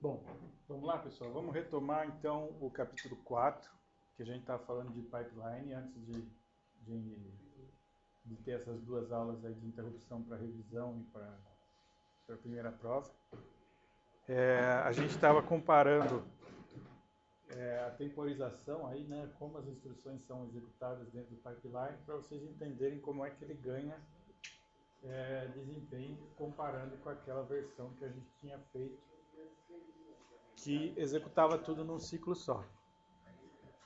Bom, vamos lá, pessoal. Vamos retomar então o capítulo 4, que a gente estava falando de pipeline, antes de ter essas duas aulas aí de interrupção para revisão e para a primeira prova. A gente estava comparando a temporização aí, né, como as instruções são executadas dentro do pipeline, para vocês entenderem como é que ele ganha desempenho comparando com aquela versão que a gente tinha feito, que executava tudo num ciclo só.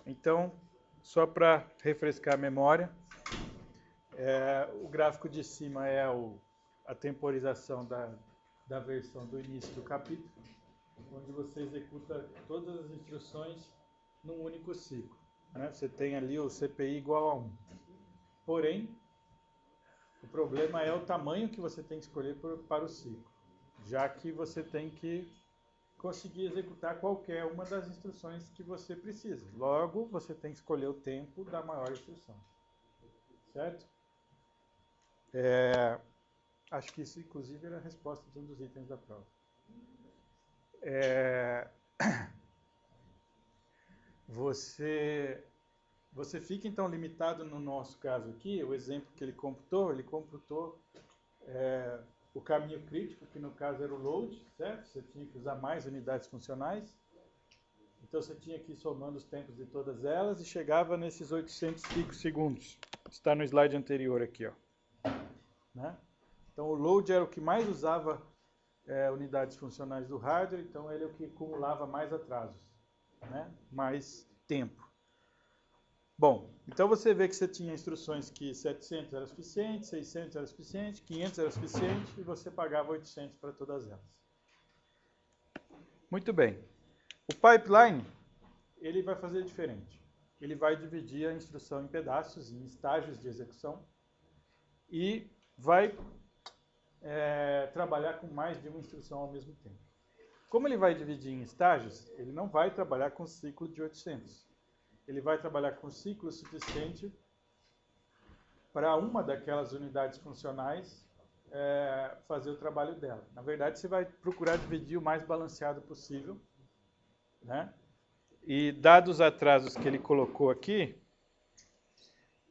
Então, só para refrescar a memória, o gráfico de cima é a temporização da versão do início do capítulo, onde você executa todas as instruções num único ciclo, né? Você tem ali o CPI igual a 1. Porém, o problema é o tamanho que você tem que escolher para o ciclo, já que você tem que conseguir executar qualquer uma das instruções que você precisa. Logo, você tem que escolher o tempo da maior instrução. Certo? Acho que isso, inclusive, era a resposta de um dos itens da prova. Você fica, então, limitado no nosso caso aqui, o exemplo que ele computou o caminho crítico, que no caso era o load, certo? Você tinha que usar mais unidades funcionais. Então você tinha que ir somando os tempos de todas elas e chegava nesses 800 picosegundos. Está no slide anterior aqui, ó. Né? Então o load era o que mais usava unidades funcionais do hardware, então ele é o que acumulava mais atrasos, né? Mais tempo. Bom, então você vê que você tinha instruções que 700 era suficiente, 600 era suficiente, 500 era suficiente e você pagava 800 para todas elas. Muito bem. O pipeline, ele vai fazer diferente. Ele vai dividir a instrução em pedaços, em estágios de execução e vai trabalhar com mais de uma instrução ao mesmo tempo. Como ele vai dividir em estágios, ele não vai trabalhar com ciclo de 800. Ele vai trabalhar com ciclo suficiente para uma daquelas unidades funcionais fazer o trabalho dela. Na verdade, você vai procurar dividir o mais balanceado possível, né? E dados os atrasos que ele colocou aqui,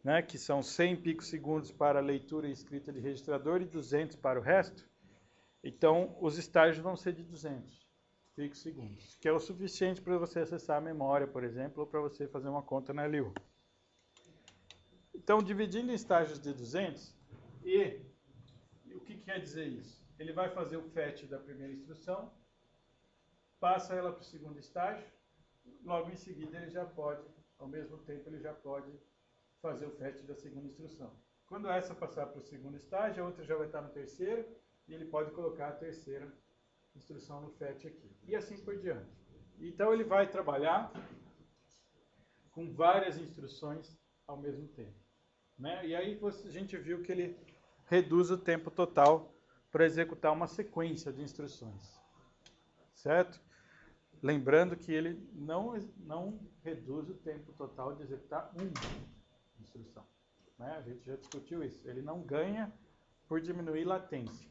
né, que são 100 picosegundos para leitura e escrita de registrador e 200 para o resto, então os estágios vão ser de 200 picosegundos, que é o suficiente para você acessar a memória, por exemplo, ou para você fazer uma conta na LU. Então, dividindo em estágios de 200, e o que quer dizer isso? Ele vai fazer o fetch da primeira instrução, passa ela para o segundo estágio, logo em seguida ele já pode, ao mesmo tempo ele já pode fazer o fetch da segunda instrução. Quando essa passar para o segundo estágio, a outra já vai estar no terceiro, e ele pode colocar a terceira instrução no fetch aqui. E assim por diante. Então ele vai trabalhar com várias instruções ao mesmo tempo. Né? E aí a gente viu que ele reduz o tempo total para executar uma sequência de instruções. Certo? Lembrando que ele não reduz o tempo total de executar uma instrução. Né? A gente já discutiu isso. Ele não ganha por diminuir latência.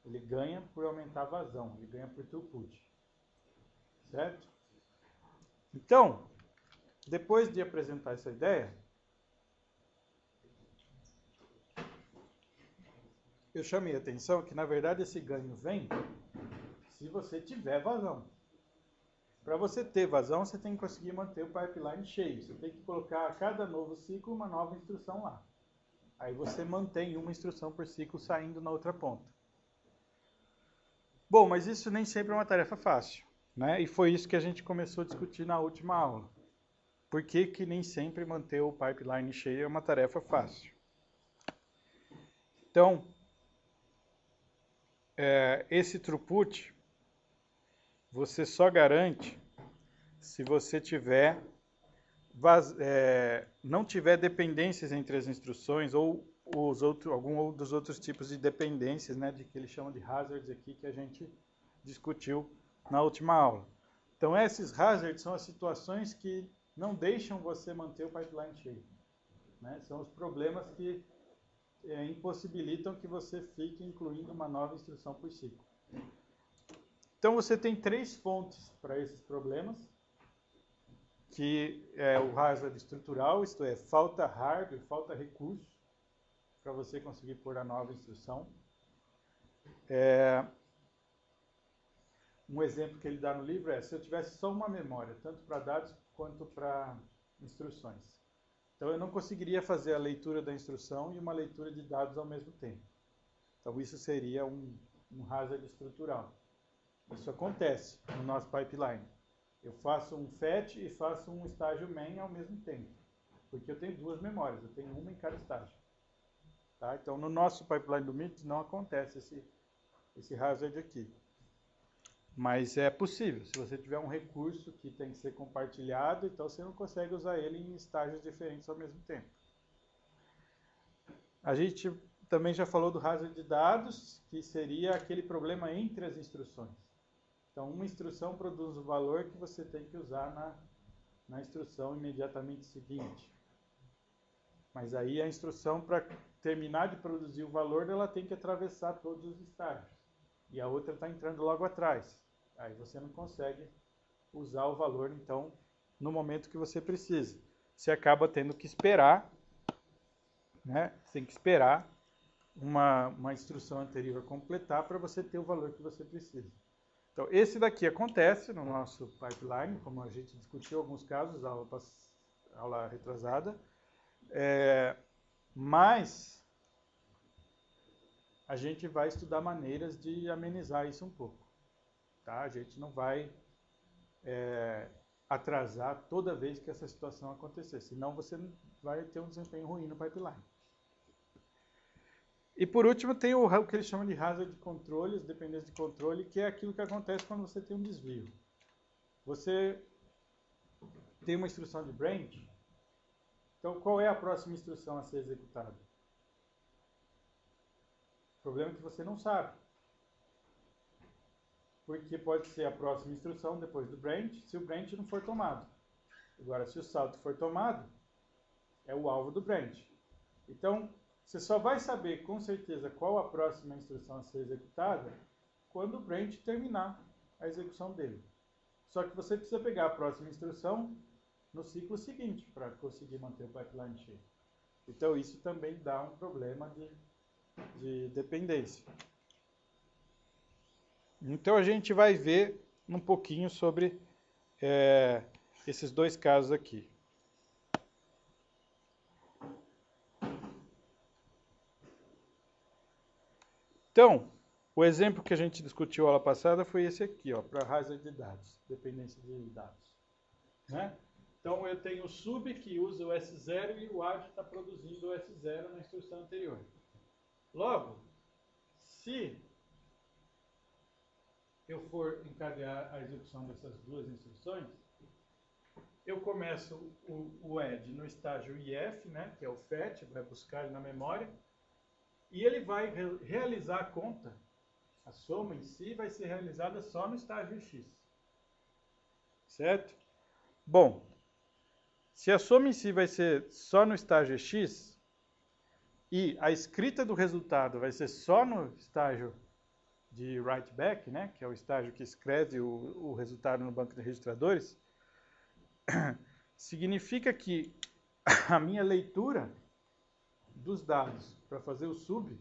Ele ganha por aumentar a vazão. Ele ganha por throughput. Certo? Então, depois de apresentar essa ideia, eu chamei a atenção que, na verdade, esse ganho vem se você tiver vazão. Para você ter vazão, você tem que conseguir manter o pipeline cheio. Você tem que colocar a cada novo ciclo uma nova instrução lá. Aí você mantém uma instrução por ciclo saindo na outra ponta. Bom, mas isso nem sempre é uma tarefa fácil, né? E foi isso que a gente começou a discutir na última aula. Por que nem sempre manter o pipeline cheio é uma tarefa fácil? Então, esse throughput você só garante se você não tiver dependências entre as instruções ou algum dos outros tipos de dependências, né, que eles chamam de hazards aqui, que a gente discutiu na última aula. Então, esses hazards são as situações que não deixam você manter o pipeline cheio. Né? São os problemas que impossibilitam que você fique incluindo uma nova instrução por ciclo. Então você tem 3 fontes para esses problemas, que é o hazard estrutural, isto é, falta hardware, falta recurso para você conseguir pôr a nova instrução. Um exemplo que ele dá no livro é, se eu tivesse só uma memória, tanto para dados quanto para instruções. Então eu não conseguiria fazer a leitura da instrução e uma leitura de dados ao mesmo tempo. Então isso seria um hazard estrutural. Isso acontece no nosso pipeline. Eu faço um fetch e faço um estágio main ao mesmo tempo. Porque eu tenho 2 memórias, eu tenho uma em cada estágio. Tá? Então no nosso pipeline do MIT não acontece esse hazard aqui. Mas é possível. Se você tiver um recurso que tem que ser compartilhado, então você não consegue usar ele em estágios diferentes ao mesmo tempo. A gente também já falou do hazard de dados, que seria aquele problema entre as instruções. Então, uma instrução produz o valor que você tem que usar na instrução imediatamente seguinte. Mas aí a instrução, para terminar de produzir o valor, ela tem que atravessar todos os estágios. E a outra está entrando logo atrás. Aí você não consegue usar o valor, então, no momento que você precisa. Você acaba tendo que esperar, né? Você tem que esperar uma instrução anterior completar para você ter o valor que você precisa. Então, esse daqui acontece no nosso pipeline, como a gente discutiu alguns casos, aula retrasada. Mas a gente vai estudar maneiras de amenizar isso um pouco. Tá? A gente não vai atrasar toda vez que essa situação acontecer, senão você vai ter um desempenho ruim no pipeline. E por último tem o que eles chamam de hazard de controles, dependência de controle, que é aquilo que acontece quando você tem um desvio. Você tem uma instrução de branch, então qual é a próxima instrução a ser executada? O problema é que você não sabe. Porque pode ser a próxima instrução depois do branch, se o branch não for tomado. Agora, se o salto for tomado, é o alvo do branch. Então, você só vai saber com certeza qual a próxima instrução a ser executada quando o branch terminar a execução dele. Só que você precisa pegar a próxima instrução no ciclo seguinte para conseguir manter o pipeline cheio. Então, isso também dá um problema de dependência. Então, a gente vai ver um pouquinho sobre esses 2 casos aqui. Então, o exemplo que a gente discutiu aula passada foi esse aqui, para hazard de dados, dependência de dados. Né? Então, eu tenho o sub que usa o S0 e o AD está produzindo o S0 na instrução anterior. Logo, se eu for encadear a execução dessas 2 instruções, eu começo o add no estágio IF, né, que é o fetch, vai buscar ele na memória, e ele vai realizar a conta. A soma em si vai ser realizada só no estágio X. Certo? Bom, se a soma em si vai ser só no estágio X, e a escrita do resultado vai ser só no estágio de write back, né, que é o estágio que escreve o resultado no banco de registradores, significa que a minha leitura dos dados para fazer o sub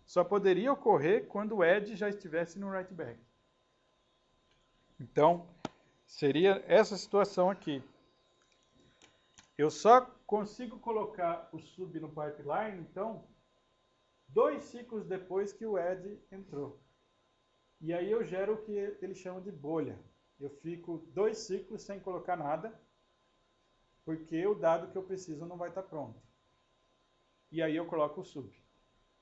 só poderia ocorrer quando o add já estivesse no write back. Então, seria essa situação aqui. Eu só consigo colocar o sub no pipeline, então, 2 ciclos depois que o add entrou. E aí eu gero o que eles chamam de bolha. Eu fico 2 ciclos sem colocar nada, porque o dado que eu preciso não vai estar pronto. E aí eu coloco o sub.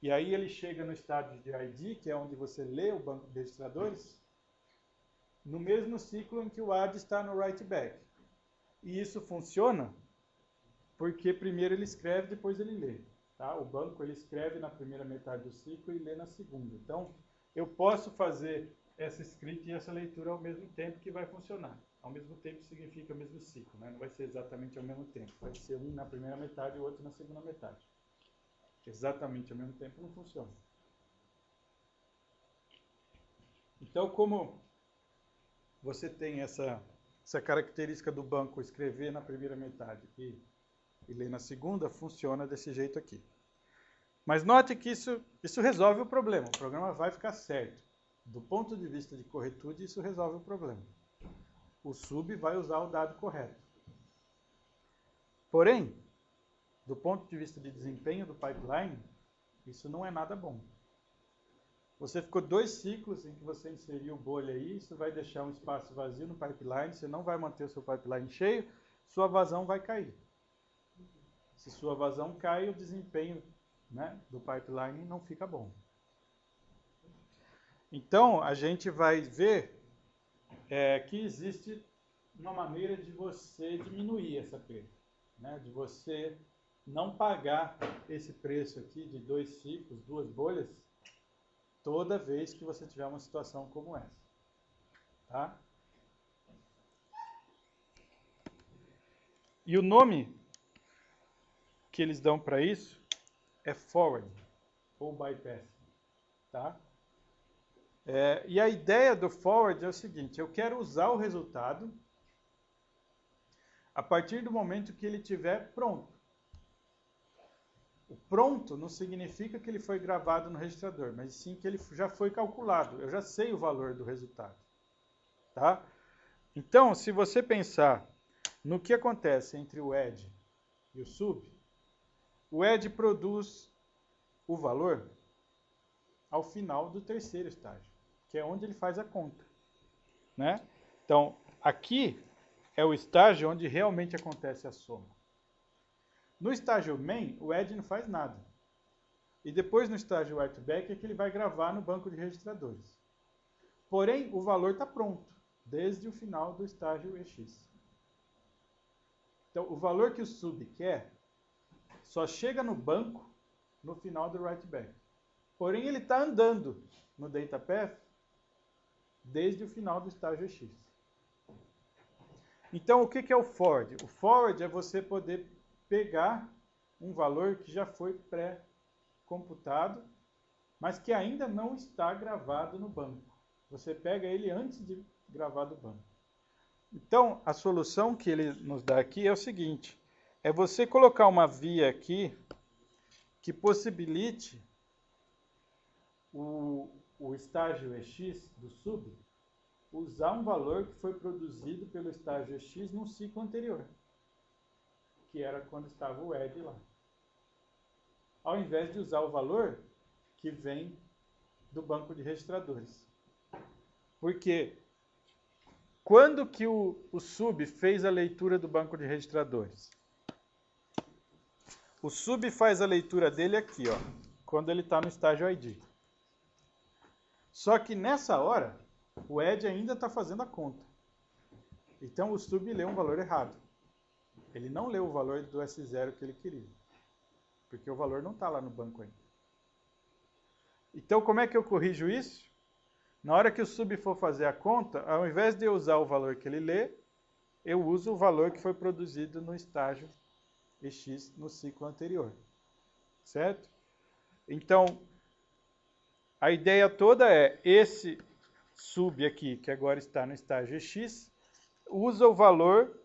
E aí ele chega no estágio de ID, que é onde você lê o banco de registradores, no mesmo ciclo em que o add está no write back. E isso funciona porque primeiro ele escreve, depois ele lê. Tá? O banco ele escreve na primeira metade do ciclo e lê na segunda. Então, eu posso fazer essa escrita e essa leitura ao mesmo tempo que vai funcionar. Ao mesmo tempo significa o mesmo ciclo, né? Não vai ser exatamente ao mesmo tempo. Vai ser um na primeira metade e o outro na segunda metade. Exatamente ao mesmo tempo não funciona. Então, como você tem essa característica do banco escrever na primeira metade e ler na segunda, funciona desse jeito aqui. Mas note que isso resolve o problema. O programa vai ficar certo. Do ponto de vista de corretude, isso resolve o problema. O sub vai usar o dado correto. Porém, do ponto de vista de desempenho do pipeline, isso não é nada bom. Você ficou 2 ciclos em que você inseriu bolha aí, isso vai deixar um espaço vazio no pipeline, você não vai manter o seu pipeline cheio, sua vazão vai cair. Se sua vazão cai, o desempenho, né, do pipeline não fica bom. Então, a gente vai ver que existe uma maneira de você diminuir essa perda, né, de você não pagar esse preço aqui de 2 ciclos, 2 bolhas, toda vez que você tiver uma situação como essa. Tá? E o nome que eles dão para isso é forward ou bypass. Tá? E a ideia do forward é o seguinte: eu quero usar o resultado a partir do momento que ele estiver pronto. O pronto não significa que ele foi gravado no registrador, mas sim que ele já foi calculado. Eu já sei o valor do resultado. Tá? Então, se você pensar no que acontece entre o add e o sub, o add produz o valor ao final do terceiro estágio, que é onde ele faz a conta. Né? Então, aqui é o estágio onde realmente acontece a soma. No estágio main, o add não faz nada. E depois no estágio write-back é que ele vai gravar no banco de registradores. Porém, o valor está pronto, desde o final do estágio EX. Então, o valor que o sub quer só chega no banco no final do write-back. Porém, ele está andando no data path desde o final do estágio EX. Então, o que é o forward? O forward é você poder pegar um valor que já foi pré-computado, mas que ainda não está gravado no banco. Você pega ele antes de gravar do banco. Então, a solução que ele nos dá aqui é o seguinte: é você colocar uma via aqui que possibilite o estágio EX do sub usar um valor que foi produzido pelo estágio EX num ciclo anterior, que era quando estava o add lá. Ao invés de usar o valor que vem do banco de registradores. Porque quando que o sub fez a leitura do banco de registradores? O sub faz a leitura dele aqui, ó, quando ele está no estágio ID. Só que nessa hora, o add ainda está fazendo a conta. Então o sub leu um valor errado. Ele não leu o valor do S0 que ele queria. Porque o valor não está lá no banco ainda. Então como é que eu corrijo isso? Na hora que o sub for fazer a conta, ao invés de eu usar o valor que ele lê, eu uso o valor que foi produzido no estágio EX no ciclo anterior. Certo? Então, a ideia toda é esse sub aqui, que agora está no estágio EX, usa o valor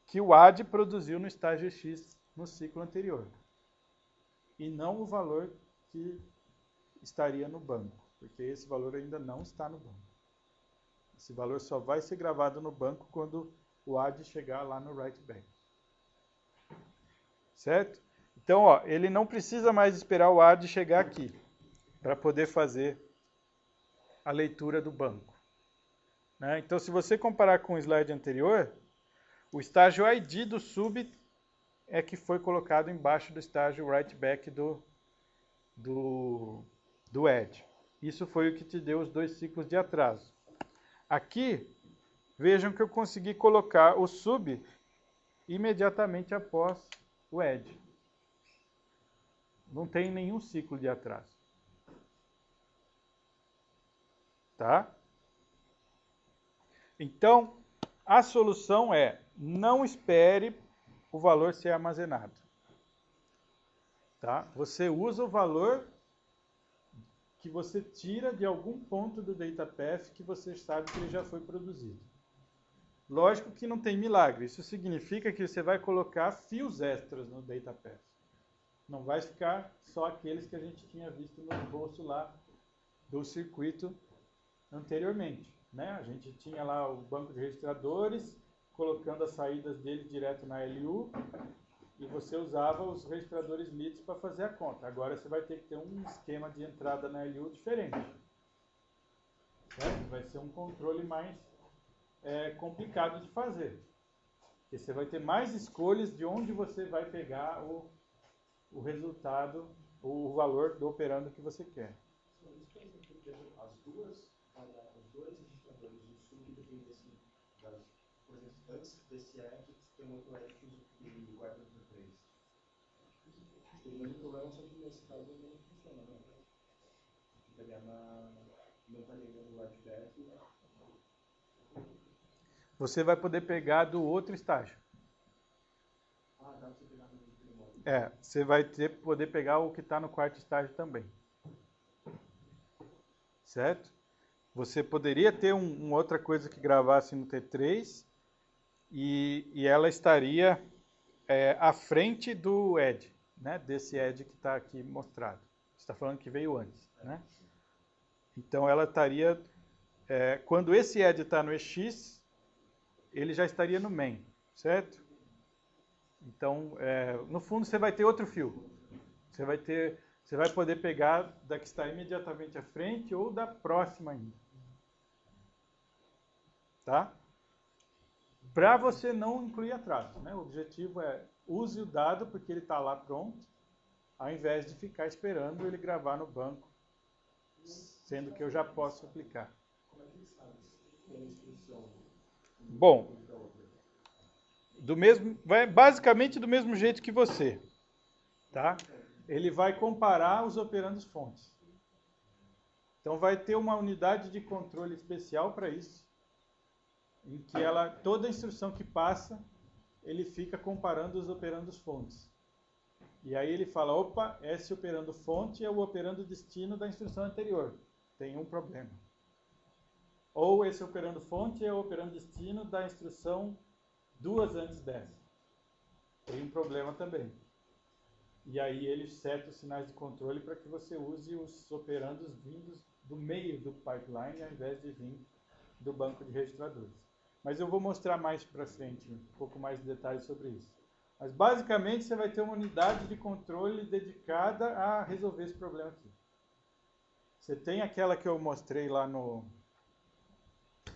que o add produziu no estágio EX no ciclo anterior. E não o valor que estaria no banco, porque esse valor ainda não está no banco. Esse valor só vai ser gravado no banco quando o add chegar lá no write-back. Certo? Então, ó, ele não precisa mais esperar o add chegar aqui para poder fazer a leitura do banco. Né? Então, se você comparar com o slide anterior, o estágio ID do sub é que foi colocado embaixo do estágio write-back do add. Isso foi o que te deu os 2 ciclos de atraso. Aqui, vejam que eu consegui colocar o sub imediatamente após o add. Não tem nenhum ciclo de atraso. Tá? Então, a solução é: não espere o valor ser armazenado. Tá? Você usa o valor que você tira de algum ponto do data path que você sabe que ele já foi produzido. Lógico que não tem milagre. Isso significa que você vai colocar fios extras no data path. Não vai ficar só aqueles que a gente tinha visto no esboço lá do circuito anteriormente, né? A gente tinha lá o banco de registradores, colocando as saídas dele direto na LU, e você usava os registradores leads para fazer a conta. Agora você vai ter que ter um esquema de entrada na LU diferente. Certo? Vai ser um controle mais complicado de fazer. Porque você vai ter mais escolhas de onde você vai pegar o resultado, o valor do operando que você quer. Os dois registradores do sub dependem das coisas antes desse edge, tem um outro edge que guarda por 3. Tem o mesmo problema, só que nesse caso não funciona, né? Pegar não tá ligando o edge back. Você vai poder pegar do outro estágio. Ah, dá pra você pegar no outro. Você vai poder pegar o que está no quarto estágio também. Certo? Você poderia ter uma outra coisa que gravasse no T3 e ela estaria à frente do edge, né? Desse edge que está aqui mostrado. Você está falando que veio antes, né? Então ela estaria... quando esse edge está no EX, ele já estaria no main, certo? Então, no fundo, você vai ter outro fio. Você vai poder pegar da que está imediatamente à frente ou da próxima ainda. Tá? Para você não incluir atraso, né? O objetivo é use o dado porque ele está lá pronto, ao invés de ficar esperando ele gravar no banco, sendo que eu já posso aplicar. Como é que ele sabe se tem instrução? Bom, basicamente do mesmo jeito que você, tá? Ele vai comparar os operandos fontes. Então vai ter uma unidade de controle especial para isso, em que toda instrução que passa, ele fica comparando os operandos fontes. E aí ele fala, opa, esse operando fonte é o operando destino da instrução anterior. Tem um problema. Ou esse operando fonte é o operando destino da instrução 2 antes dessa. Tem um problema também. E aí ele seta os sinais de controle para que você use os operandos vindos do meio do pipeline, ao invés de vir do banco de registradores. Mas eu vou mostrar mais para frente um pouco mais de detalhes sobre isso. Mas basicamente você vai ter uma unidade de controle dedicada a resolver esse problema aqui. Você tem aquela que eu mostrei lá no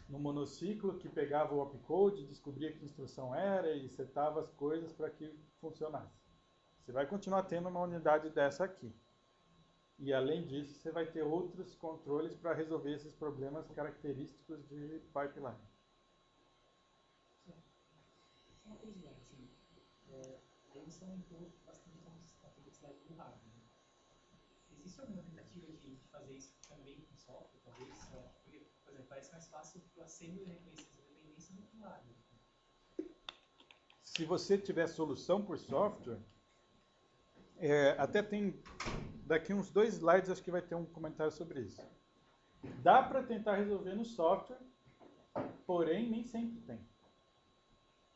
monociclo, que pegava o opcode, descobria que instrução era e setava as coisas para que funcionasse. Você vai continuar tendo uma unidade dessa aqui. E além disso, você vai ter outros controles para resolver esses problemas característicos de pipeline. Uma curiosidade, assim, aí você aumentou bastante a complexidade do hardware. Né? Existe alguma tentativa de fazer isso também com software, talvez? Porque, por exemplo, parece mais fácil para a assembly reconhecer essa dependência do que o hardware. Se você tiver solução por software, até tem, daqui uns 2 slides, acho que vai ter um comentário sobre isso. Dá para tentar resolver no software, porém nem sempre tem.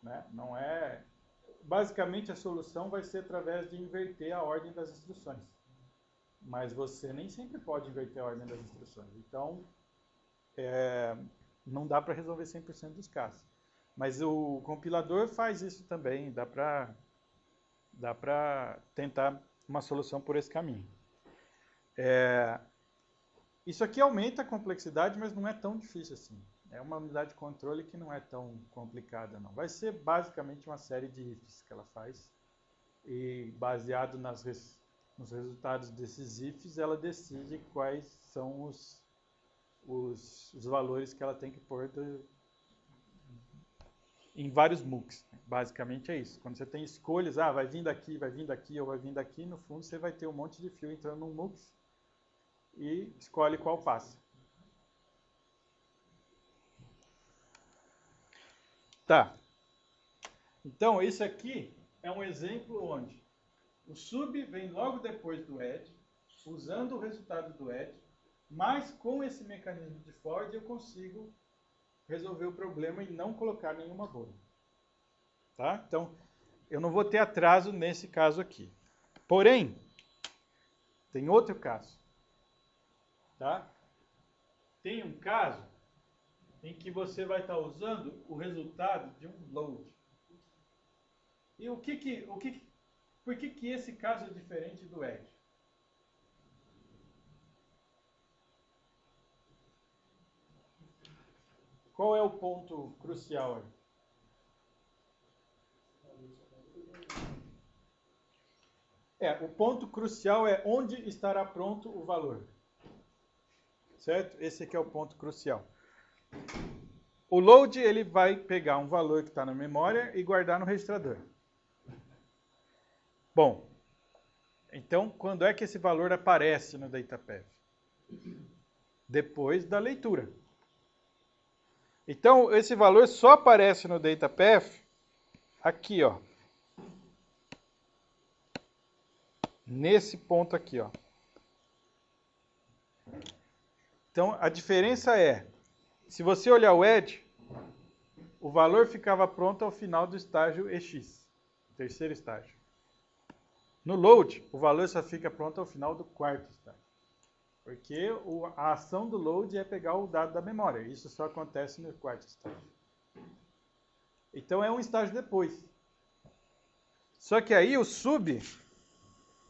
Né? Não é... Basicamente a solução vai ser através de inverter a ordem das instruções. Mas você nem sempre pode inverter a ordem das instruções. Então, não dá para resolver 100% dos casos. Mas o compilador faz isso também, dá para tentar uma solução por esse caminho. Isso aqui aumenta a complexidade, mas não é tão difícil assim. É uma unidade de controle que não é tão complicada, não. Vai ser basicamente uma série de ifs que ela faz. E baseado nos resultados desses ifs, ela decide quais são os valores que ela tem que pôr em vários MOOCs. Basicamente é isso. Quando você tem escolhas, vai vir daqui ou vai vir daqui, no fundo você vai ter um monte de fio entrando num MOOC e escolhe qual passa. Tá. Então, esse aqui é um exemplo onde o sub vem logo depois do edge, usando o resultado do edge, Mas com esse mecanismo de Ford eu consigo resolver o problema e não colocar nenhuma bolha. Tá? Então, eu não vou ter atraso nesse caso aqui. Porém, tem outro caso. Tá? Tem um caso em que você vai estar usando o resultado de um load. E por que esse caso é diferente do edge? Qual é o ponto crucial aí? O ponto crucial é onde estará pronto o valor. Certo? Esse aqui é o ponto crucial. O load, ele vai pegar um valor que está na memória e guardar no registrador. Bom, então quando é que esse valor aparece no DataPath? Depois da leitura. Então, esse valor só aparece no DataPath aqui, ó. Nesse ponto aqui, ó. Então, a diferença é, se você olhar o edge, o valor ficava pronto ao final do estágio EX, terceiro estágio. No load, o valor só fica pronto ao final do quarto estágio. Porque a ação do load é pegar o dado da memória. Isso só acontece no quarto estágio. Então é um estágio depois. Só que aí o sub,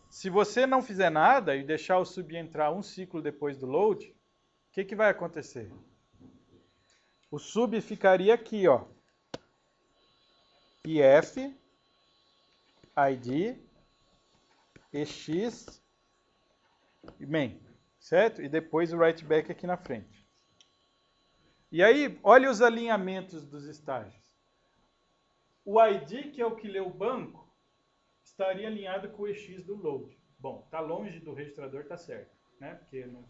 se você não fizer nada e deixar o sub entrar um ciclo depois do load, o que vai acontecer? O sub ficaria aqui, ó. IF, ID, EX e main. Certo? E depois o write back aqui na frente. E aí, olha os alinhamentos dos estágios. O ID, que é o que lê o banco, estaria alinhado com o EX do load. Bom, está longe do registrador, está certo. Né? Porque não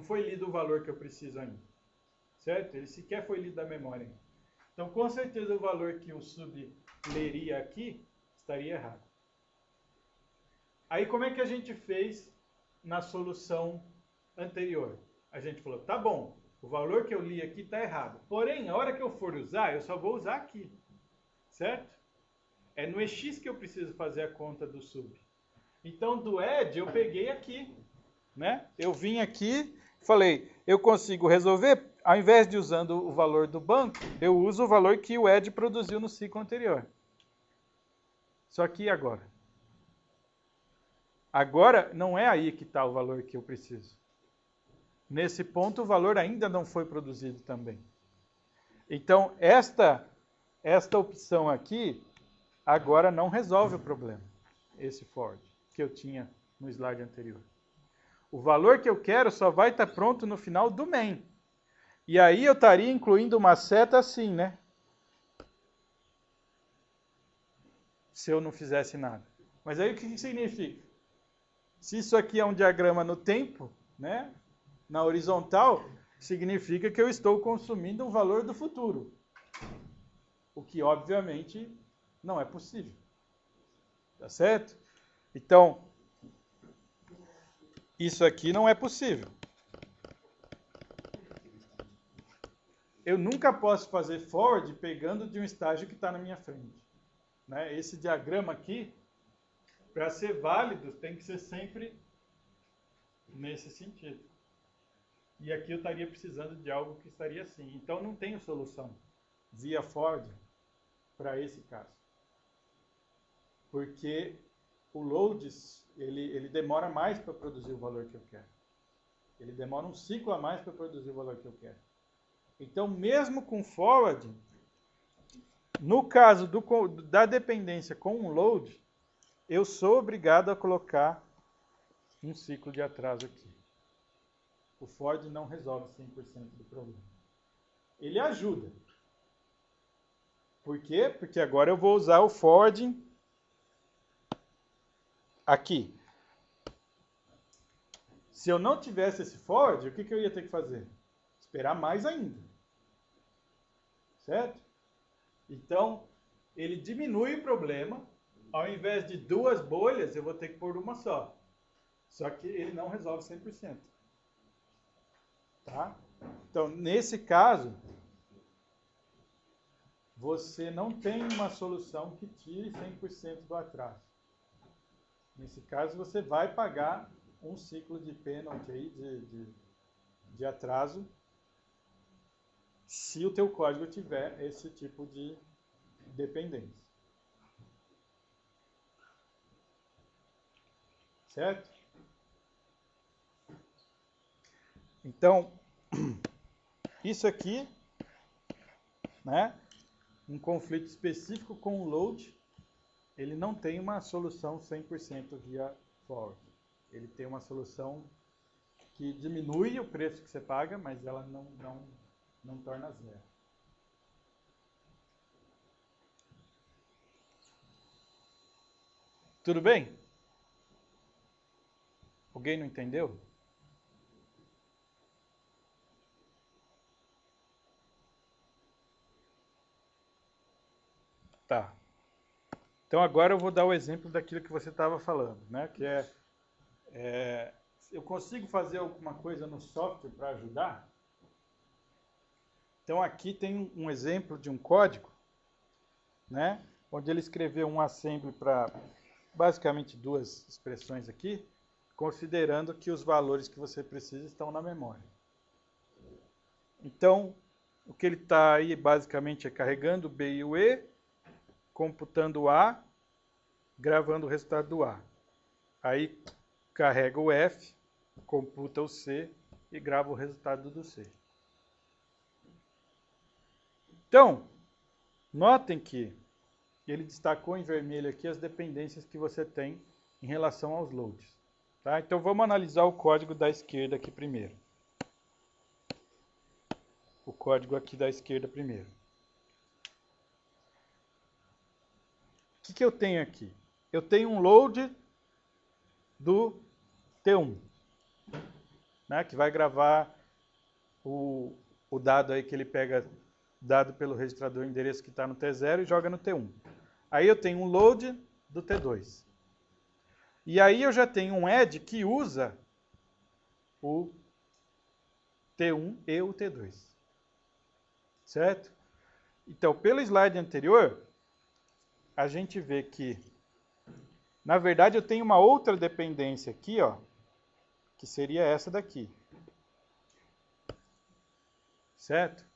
foi lido o valor que eu preciso ainda. Certo? Ele sequer foi lido da memória ainda. Então, com certeza, o valor que o sub leria aqui estaria errado. Aí, como é que a gente fez na solução anterior? A gente falou, tá bom, o valor que eu li aqui está errado. Porém, a hora que eu for usar, eu só vou usar aqui. Certo? É no EX que eu preciso fazer a conta do sub. Então, do edge, eu peguei aqui. Né? Eu vim aqui, falei, eu consigo resolver, ao invés de usando o valor do banco, eu uso o valor que o edge produziu no ciclo anterior. Só que agora? Agora não é aí que está o valor que eu preciso. Nesse ponto, o valor ainda não foi produzido também. Então, esta opção aqui, agora não resolve o problema. Esse for que eu tinha no slide anterior. O valor que eu quero só vai estar pronto no final do main. E aí eu estaria incluindo uma seta assim, né? Se eu não fizesse nada. Mas aí o que significa? Se isso aqui é um diagrama no tempo, né? Na horizontal, significa que eu estou consumindo um valor do futuro. O que, obviamente, não é possível. Tá certo? Então, isso aqui não é possível. Eu nunca posso fazer forward pegando de um estágio que está na minha frente. Né? Esse diagrama aqui, para ser válido, tem que ser sempre nesse sentido. E aqui eu estaria precisando de algo que estaria assim. Então não tenho solução via forward para esse caso. Porque o load, ele demora mais para produzir o valor que eu quero. Ele demora um ciclo a mais para produzir o valor que eu quero. Então, mesmo com forward, no caso da dependência com um load, eu sou obrigado a colocar um ciclo de atraso aqui. O forward não resolve 100% do problema. Ele ajuda. Por quê? Porque agora eu vou usar o forwarding aqui. Se eu não tivesse esse forward, o que eu ia ter que fazer? Esperar mais ainda. Certo? Então, ele diminui o problema. Ao invés de duas bolhas, eu vou ter que pôr uma só. Só que ele não resolve 100%. Tá? Então, nesse caso, você não tem uma solução que tire 100% do atraso. Nesse caso, você vai pagar um ciclo de penalty aí, de atraso, se o teu código tiver esse tipo de dependência. Certo? Então, isso aqui, né, um conflito específico com o load, ele não tem uma solução 100% via forward. Ele tem uma solução que diminui o preço que você paga, mas ela não torna zero. Tudo bem? Alguém não entendeu? Tá. Então agora eu vou dar o exemplo daquilo que você estava falando, né? Que eu consigo fazer alguma coisa no software para ajudar? Então aqui tem um exemplo de um código, né? Onde ele escreveu um assembly para basicamente duas expressões aqui, considerando que os valores que você precisa estão na memória. Então, o que ele está aí basicamente é carregando o B e o E, computando o A, gravando o resultado do A. Aí carrega o F, computa o C e grava o resultado do C. Então, notem que ele destacou em vermelho aqui as dependências que você tem em relação aos loads. Tá? Então vamos analisar o código da esquerda aqui primeiro. O código aqui da esquerda primeiro. O que eu tenho aqui? Eu tenho um load do T1, né, que vai gravar o dado aí que ele pega, dado pelo registrador endereço que está no T0 e joga no T1. Aí eu tenho um load do T2. E aí eu já tenho um add que usa o T1 e o T2. Certo? Então, pelo slide anterior, a gente vê que, na verdade, eu tenho uma outra dependência aqui, ó, que seria essa daqui. Certo?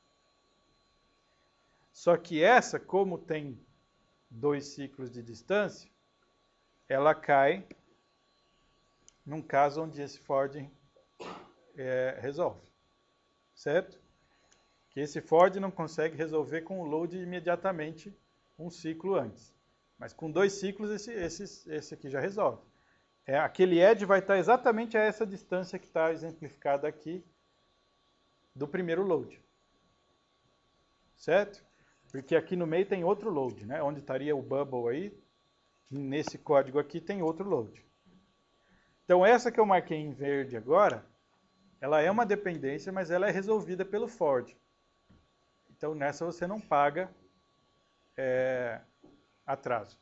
Só que essa, como tem 2 ciclos de distância, ela cai num caso onde esse forwarding resolve. Certo? Que esse forward não consegue resolver com o load imediatamente um ciclo antes. Mas com 2 ciclos, esse aqui já resolve. Aquele add vai estar exatamente a essa distância que está exemplificada aqui do primeiro load. Certo? Porque aqui no meio tem outro load, né? Onde estaria o bubble aí, nesse código aqui tem outro load. Então essa que eu marquei em verde agora, ela é uma dependência, mas ela é resolvida pelo forward. Então nessa você não paga atraso.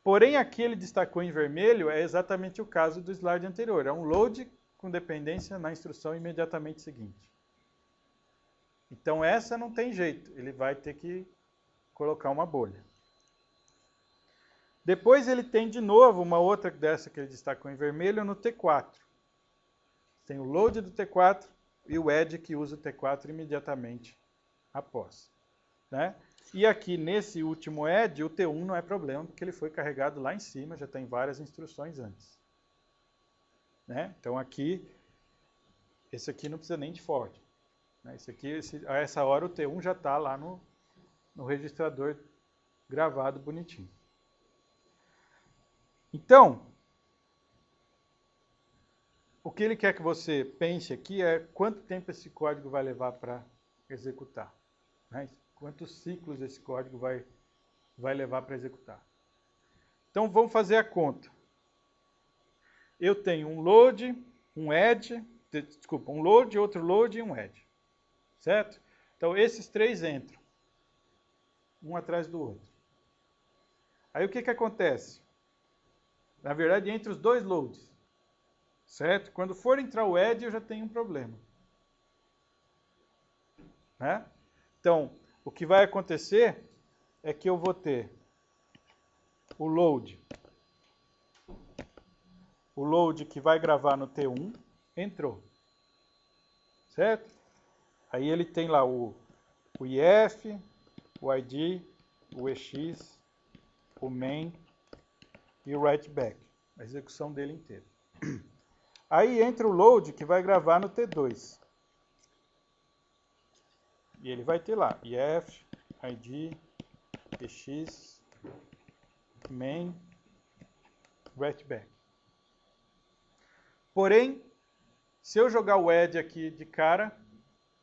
Porém aqui ele destacou em vermelho, é exatamente o caso do slide anterior. É um load com dependência na instrução imediatamente seguinte. Então essa não tem jeito, ele vai ter que colocar uma bolha. Depois ele tem de novo uma outra dessa que ele destacou em vermelho no T4. Tem o load do T4 e o add que usa o T4 imediatamente após. Né? E aqui nesse último add, o T1 não é problema, porque ele foi carregado lá em cima, já tem várias instruções antes. Né? Então aqui, esse aqui não precisa nem de forward. Esse aqui, a essa hora o T1 já está lá no registrador gravado bonitinho. Então, o que ele quer que você pense aqui é quanto tempo esse código vai levar para executar. Né? Quantos ciclos esse código vai levar para executar. Então, vamos fazer a conta. Eu tenho um load, um add, desculpa, um load, outro load e um add. Certo? Então, esses 3 entram, um atrás do outro. Aí, o que acontece? Na verdade, entre os 2 loads, certo? Quando for entrar o add, eu já tenho um problema. né? Então, o que vai acontecer é que eu vou ter o load que vai gravar no T1, entrou, certo? Aí ele tem lá o IF, o ID, o EX, o main e o write back, a execução dele inteira. Aí entra o load que vai gravar no T2. E ele vai ter lá IF, ID, EX, main, write back. Porém, se eu jogar o add aqui de cara,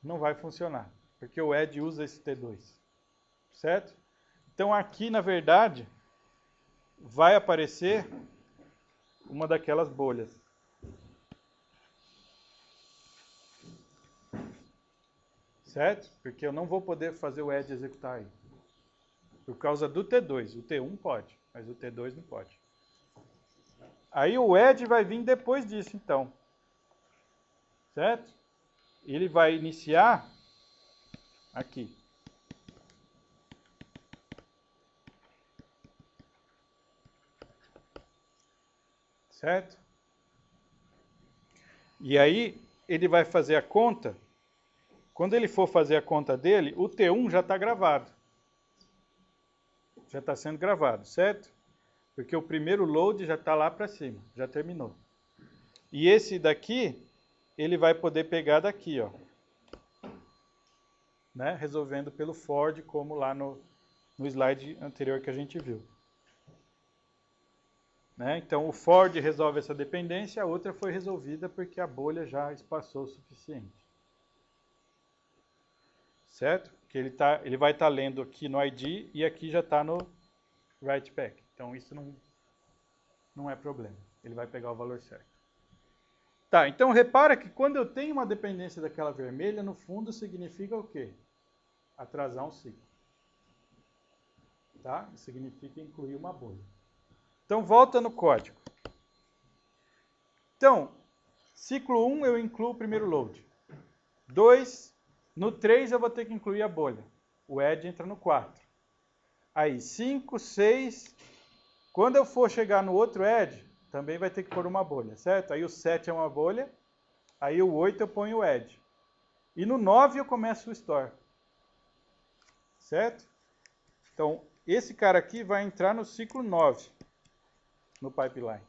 não vai funcionar, porque o add usa esse T2, certo? Então aqui, na verdade, vai aparecer uma daquelas bolhas. Certo? Porque eu não vou poder fazer o add executar aí. Por causa do T2. O T1 pode, mas o T2 não pode. Aí o add vai vir depois disso, então. Certo? Ele vai iniciar aqui. Certo? E aí ele vai fazer a conta. Quando ele for fazer a conta dele, o T1 já está gravado. Já está sendo gravado, certo? Porque o primeiro load já está lá para cima, já terminou. E esse daqui, ele vai poder pegar daqui, ó. Né? Resolvendo pelo for, como lá no slide anterior que a gente viu. Né? Então, o for resolve essa dependência, a outra foi resolvida porque a bolha já espaçou o suficiente. Certo? Porque ele vai estar lendo aqui no ID e aqui já está no write back. Então, isso não é problema. Ele vai pegar o valor certo. Tá, então repara que quando eu tenho uma dependência daquela vermelha, no fundo significa o quê? Atrasar um ciclo. Tá? Significa incluir uma bolha. Então, volta no código. Então, ciclo 1 eu incluo o primeiro load. 2, no 3 eu vou ter que incluir a bolha. O add entra no 4. Aí, 5, 6. Quando eu for chegar no outro add, também vai ter que pôr uma bolha, certo? Aí o 7 é uma bolha. Aí o 8 eu ponho o add. E no 9 eu começo o store. Certo? Então, esse cara aqui vai entrar no ciclo 9, no pipeline.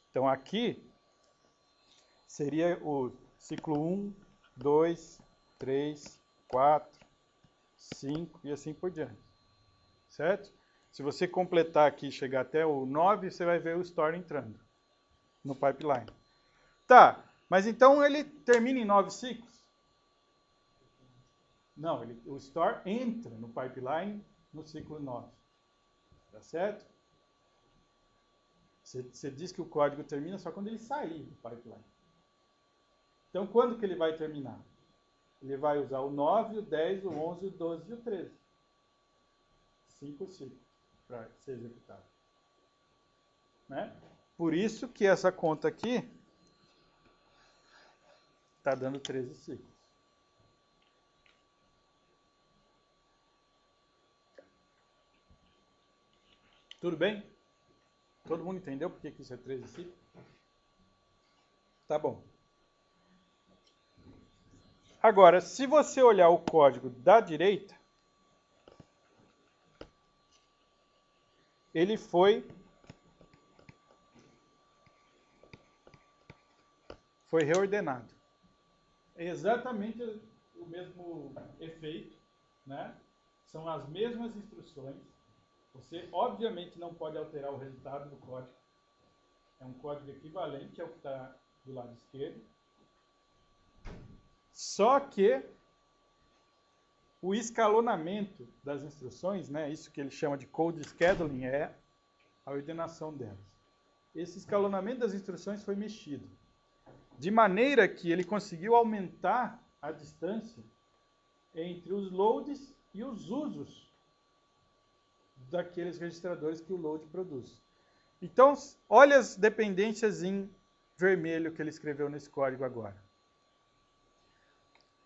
Então, aqui seria o ciclo 1, 2, 3, 4, 5 e assim por diante. Certo? Se você completar aqui e chegar até o 9, você vai ver o store entrando no pipeline. Tá, mas então ele termina em 9 ciclos? Não, o store entra no pipeline no ciclo 9. Tá certo? Você diz que o código termina só quando ele sair do pipeline. Então, quando que ele vai terminar? Ele vai usar o 9, o 10, o 11, o 12 e o 13. 5 ciclos para ser executado. Né? Por isso que essa conta aqui está dando 13 ciclos. Tudo bem? Todo mundo entendeu por que isso é 13 ciclos? Tá bom. Agora, se você olhar o código da direita, ele foi reordenado. É exatamente o mesmo efeito, né? São as mesmas instruções. Você, obviamente, não pode alterar o resultado do código. É um código equivalente ao que está do lado esquerdo. Só que o escalonamento das instruções, né, isso que ele chama de code scheduling, é a ordenação delas. Esse escalonamento das instruções foi mexido, de maneira que ele conseguiu aumentar a distância entre os loads e os usos daqueles registradores que o load produz. Então, olha as dependências em vermelho que ele escreveu nesse código agora.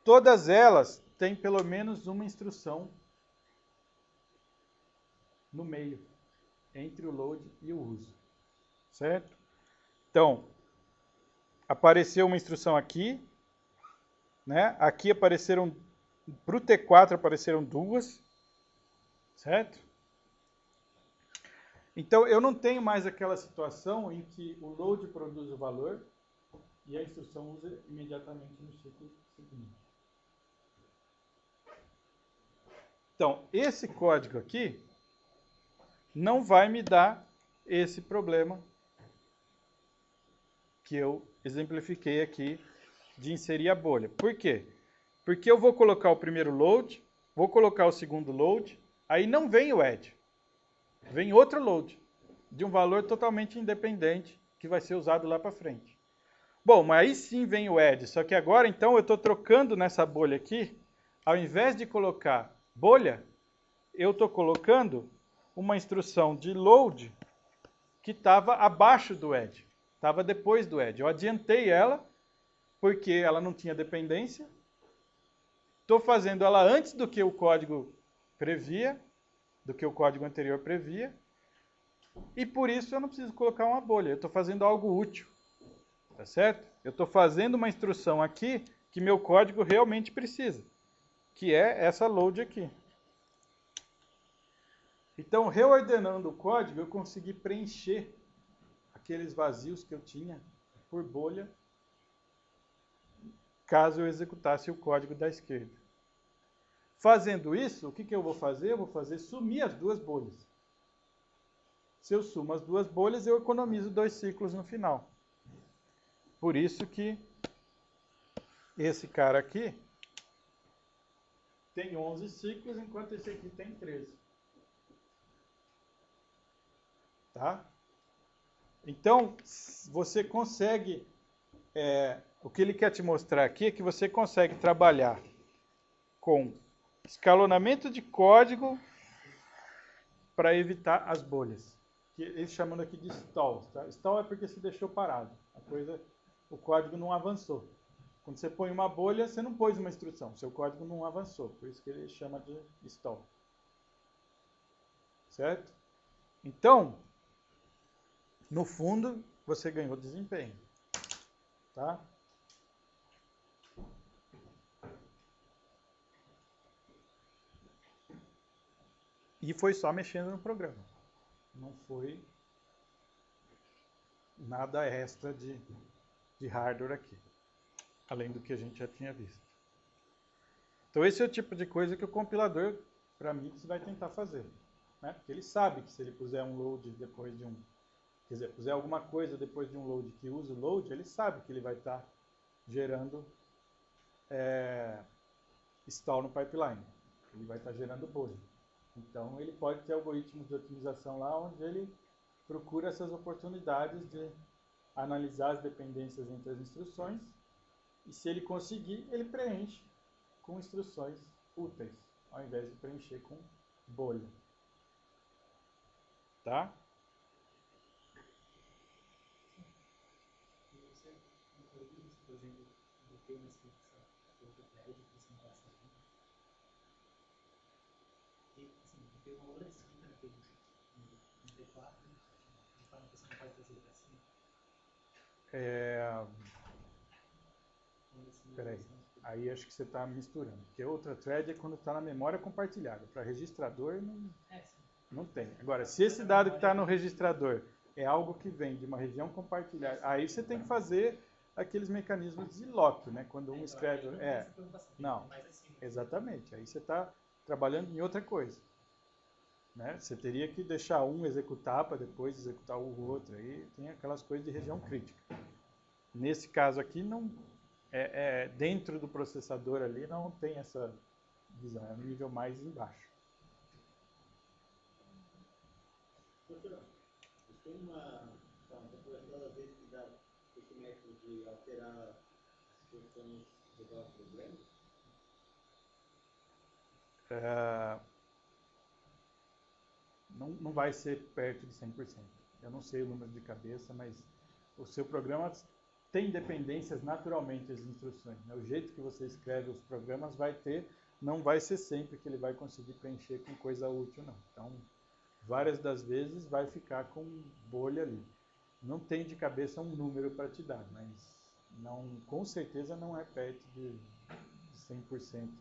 todas elas têm pelo menos uma instrução no meio, entre o load e o uso, certo? Então, apareceu uma instrução aqui, né? Aqui apareceram, para o T4 apareceram duas, certo? Então, eu não tenho mais aquela situação em que o load produz o valor e a instrução usa imediatamente no ciclo seguinte. Então, esse código aqui não vai me dar esse problema que eu exemplifiquei aqui de inserir a bolha. Por quê? Porque eu vou colocar o primeiro load, vou colocar o segundo load, aí não vem o add. Vem outro load, de um valor totalmente independente, que vai ser usado lá para frente. Bom, mas aí sim vem o add, só que agora então eu estou trocando nessa bolha aqui, ao invés de colocar bolha, eu estou colocando uma instrução de load que estava abaixo do add, estava depois do add. Eu adiantei ela, porque ela não tinha dependência, estou fazendo ela antes do que o código previa, do que o código anterior previa, e por isso eu não preciso colocar uma bolha, eu estou fazendo algo útil, tá certo? Eu estou fazendo uma instrução aqui que meu código realmente precisa, que é essa load aqui. Então, reordenando o código, eu consegui preencher aqueles vazios que eu tinha por bolha, caso eu executasse o código da esquerda. Fazendo isso, o que eu vou fazer? Eu vou fazer sumir as duas bolhas. Se eu sumo as duas bolhas, eu economizo 2 ciclos no final. Por isso que esse cara aqui tem 11 ciclos, enquanto esse aqui tem 13. Tá? Então, você consegue... o que ele quer te mostrar aqui é que você consegue trabalhar com escalonamento de código para evitar as bolhas. Que eles chamando aqui de stalls. Tá? Stall é porque se deixou parado. O código não avançou. Quando você põe uma bolha, você não pôs uma instrução. Seu código não avançou. Por isso que ele chama de stall. Certo? Então, no fundo, você ganhou desempenho. Tá? E foi só mexendo no programa. Não foi nada extra de hardware aqui. Além do que a gente já tinha visto. Então esse é o tipo de coisa que o compilador, para Mix, vai tentar fazer. Né? Porque ele sabe que se ele puser um load depois de um... Quer dizer, puser alguma coisa depois de um load que usa o load, ele sabe que ele vai estar gerando stall no pipeline. Ele vai estar gerando bolha. Então ele pode ter algoritmos de otimização lá onde ele procura essas oportunidades de analisar as dependências entre as instruções e se ele conseguir, ele preenche com instruções úteis, ao invés de preencher com bolha. Tá? E você, por exemplo, botei uma descrição do prédio que você não passa ali. E, assim, tem uma outra escrita naquele no T4, de forma que você não pode trazer para cima. Peraí, aí acho que você está misturando. Porque outra thread é quando está na memória compartilhada. Para registrador não tem. Agora, se esse dado que está no registrador é algo que vem de uma região compartilhada, aí você tem que fazer aqueles mecanismos de lock, né? Quando um escreve... Não, exatamente. Aí você está trabalhando em outra coisa. Né? Você teria que deixar um executar para depois executar o outro. Aí tem aquelas coisas de região crítica. Nesse caso aqui, não... dentro do processador ali não tem essa visão, é um nível mais embaixo. Professor, tem uma toda vez que dá esse método de alterar as instruções resolve problemas? Não vai ser perto de 100%. Eu não sei o número de cabeça, mas o seu programa tem dependências naturalmente as instruções, né? O jeito que você escreve os programas vai ter, não vai ser sempre que ele vai conseguir preencher com coisa útil, não. Então, várias das vezes vai ficar com bolha ali. Não tem de cabeça um número para te dar, mas não, com certeza não é perto de 100%. Não.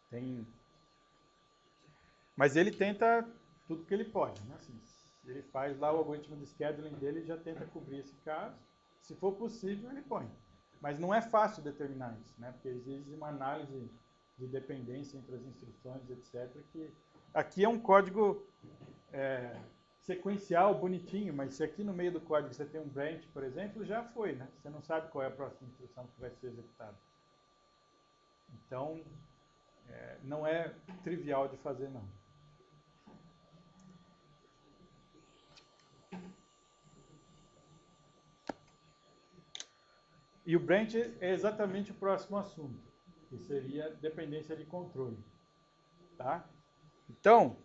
Tem... Mas ele tenta tudo que ele pode, né? Assim, ele faz lá o algoritmo de scheduling dele e já tenta cobrir esse caso. Se for possível, ele põe. Mas não é fácil determinar isso, né? Porque exige uma análise de dependência entre as instruções, etc. Que aqui é um código sequencial, bonitinho, mas se aqui no meio do código você tem um branch, por exemplo, já foi, né? Você não sabe qual é a próxima instrução que vai ser executada. Então, não é trivial de fazer, não. E o branch é exatamente o próximo assunto, que seria dependência de controle. Tá? Então,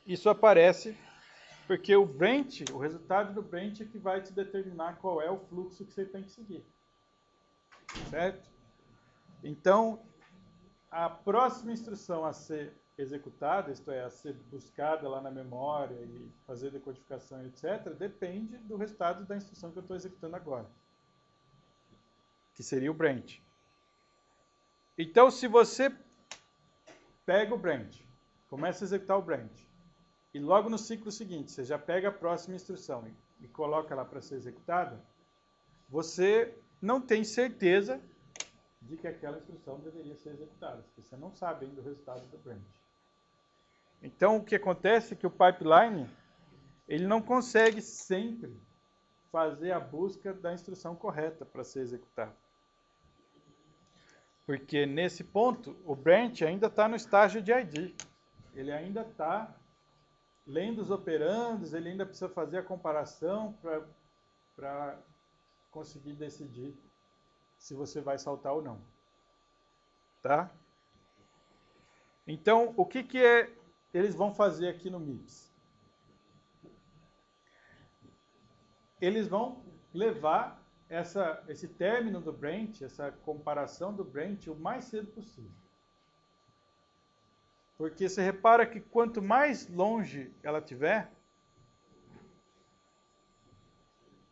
isso aparece porque o branch, o resultado do branch é que vai te determinar qual é o fluxo que você tem que seguir. Certo? Então, a próxima instrução a ser executada, isto é, a ser buscada lá na memória e fazer decodificação, etc., depende do resultado da instrução que eu estou executando agora, que seria o branch. Então, se você pega o branch, começa a executar o branch, e logo no ciclo seguinte, você já pega a próxima instrução e coloca lá para ser executada, você não tem certeza de que aquela instrução deveria ser executada, porque você não sabe ainda o resultado do branch. Então, o que acontece é que o pipeline, ele não consegue sempre fazer a busca da instrução correta para ser executada. Porque nesse ponto, o branch ainda está no estágio de ID. Ele ainda está lendo os operandos, ele ainda precisa fazer a comparação para conseguir decidir se você vai saltar ou não. Tá? Então, o que eles vão fazer aqui no MIPS? Eles vão levar esse término do branch, essa comparação do branch, o mais cedo possível. Porque você repara que quanto mais longe ela tiver,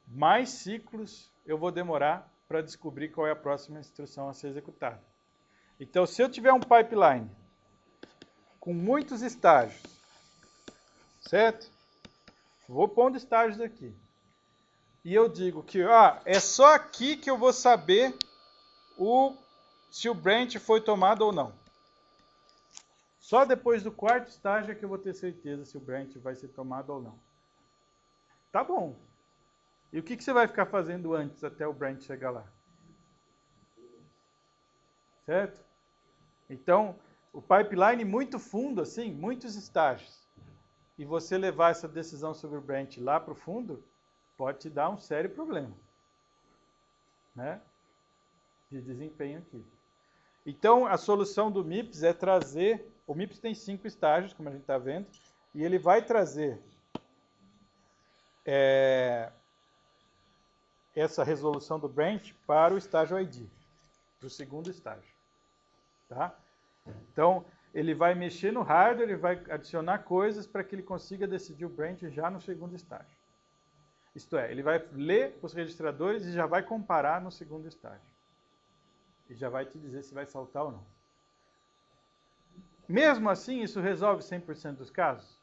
mais ciclos eu vou demorar para descobrir qual é a próxima instrução a ser executada. Então, se eu tiver um pipeline com muitos estágios, certo? Vou pondo estágios aqui. E eu digo que é só aqui que eu vou saber se o branch foi tomado ou não. Só depois do quarto estágio é que eu vou ter certeza se o branch vai ser tomado ou não. Tá bom. E o que você vai ficar fazendo antes até o branch chegar lá? Certo? Então, o pipeline muito fundo, assim, muitos estágios, e você levar essa decisão sobre o branch lá para o fundo, pode te dar um sério problema, né, de desempenho aqui. Então, a solução do MIPS é trazer... O MIPS tem 5 estágios, como a gente está vendo, e ele vai trazer essa resolução do branch para o estágio ID, para o segundo estágio. Tá? Então, ele vai mexer no hardware, ele vai adicionar coisas para que ele consiga decidir o branch já no segundo estágio. Isto é, ele vai ler os registradores e já vai comparar no segundo estágio. E já vai te dizer se vai saltar ou não. Mesmo assim, isso resolve 100% dos casos?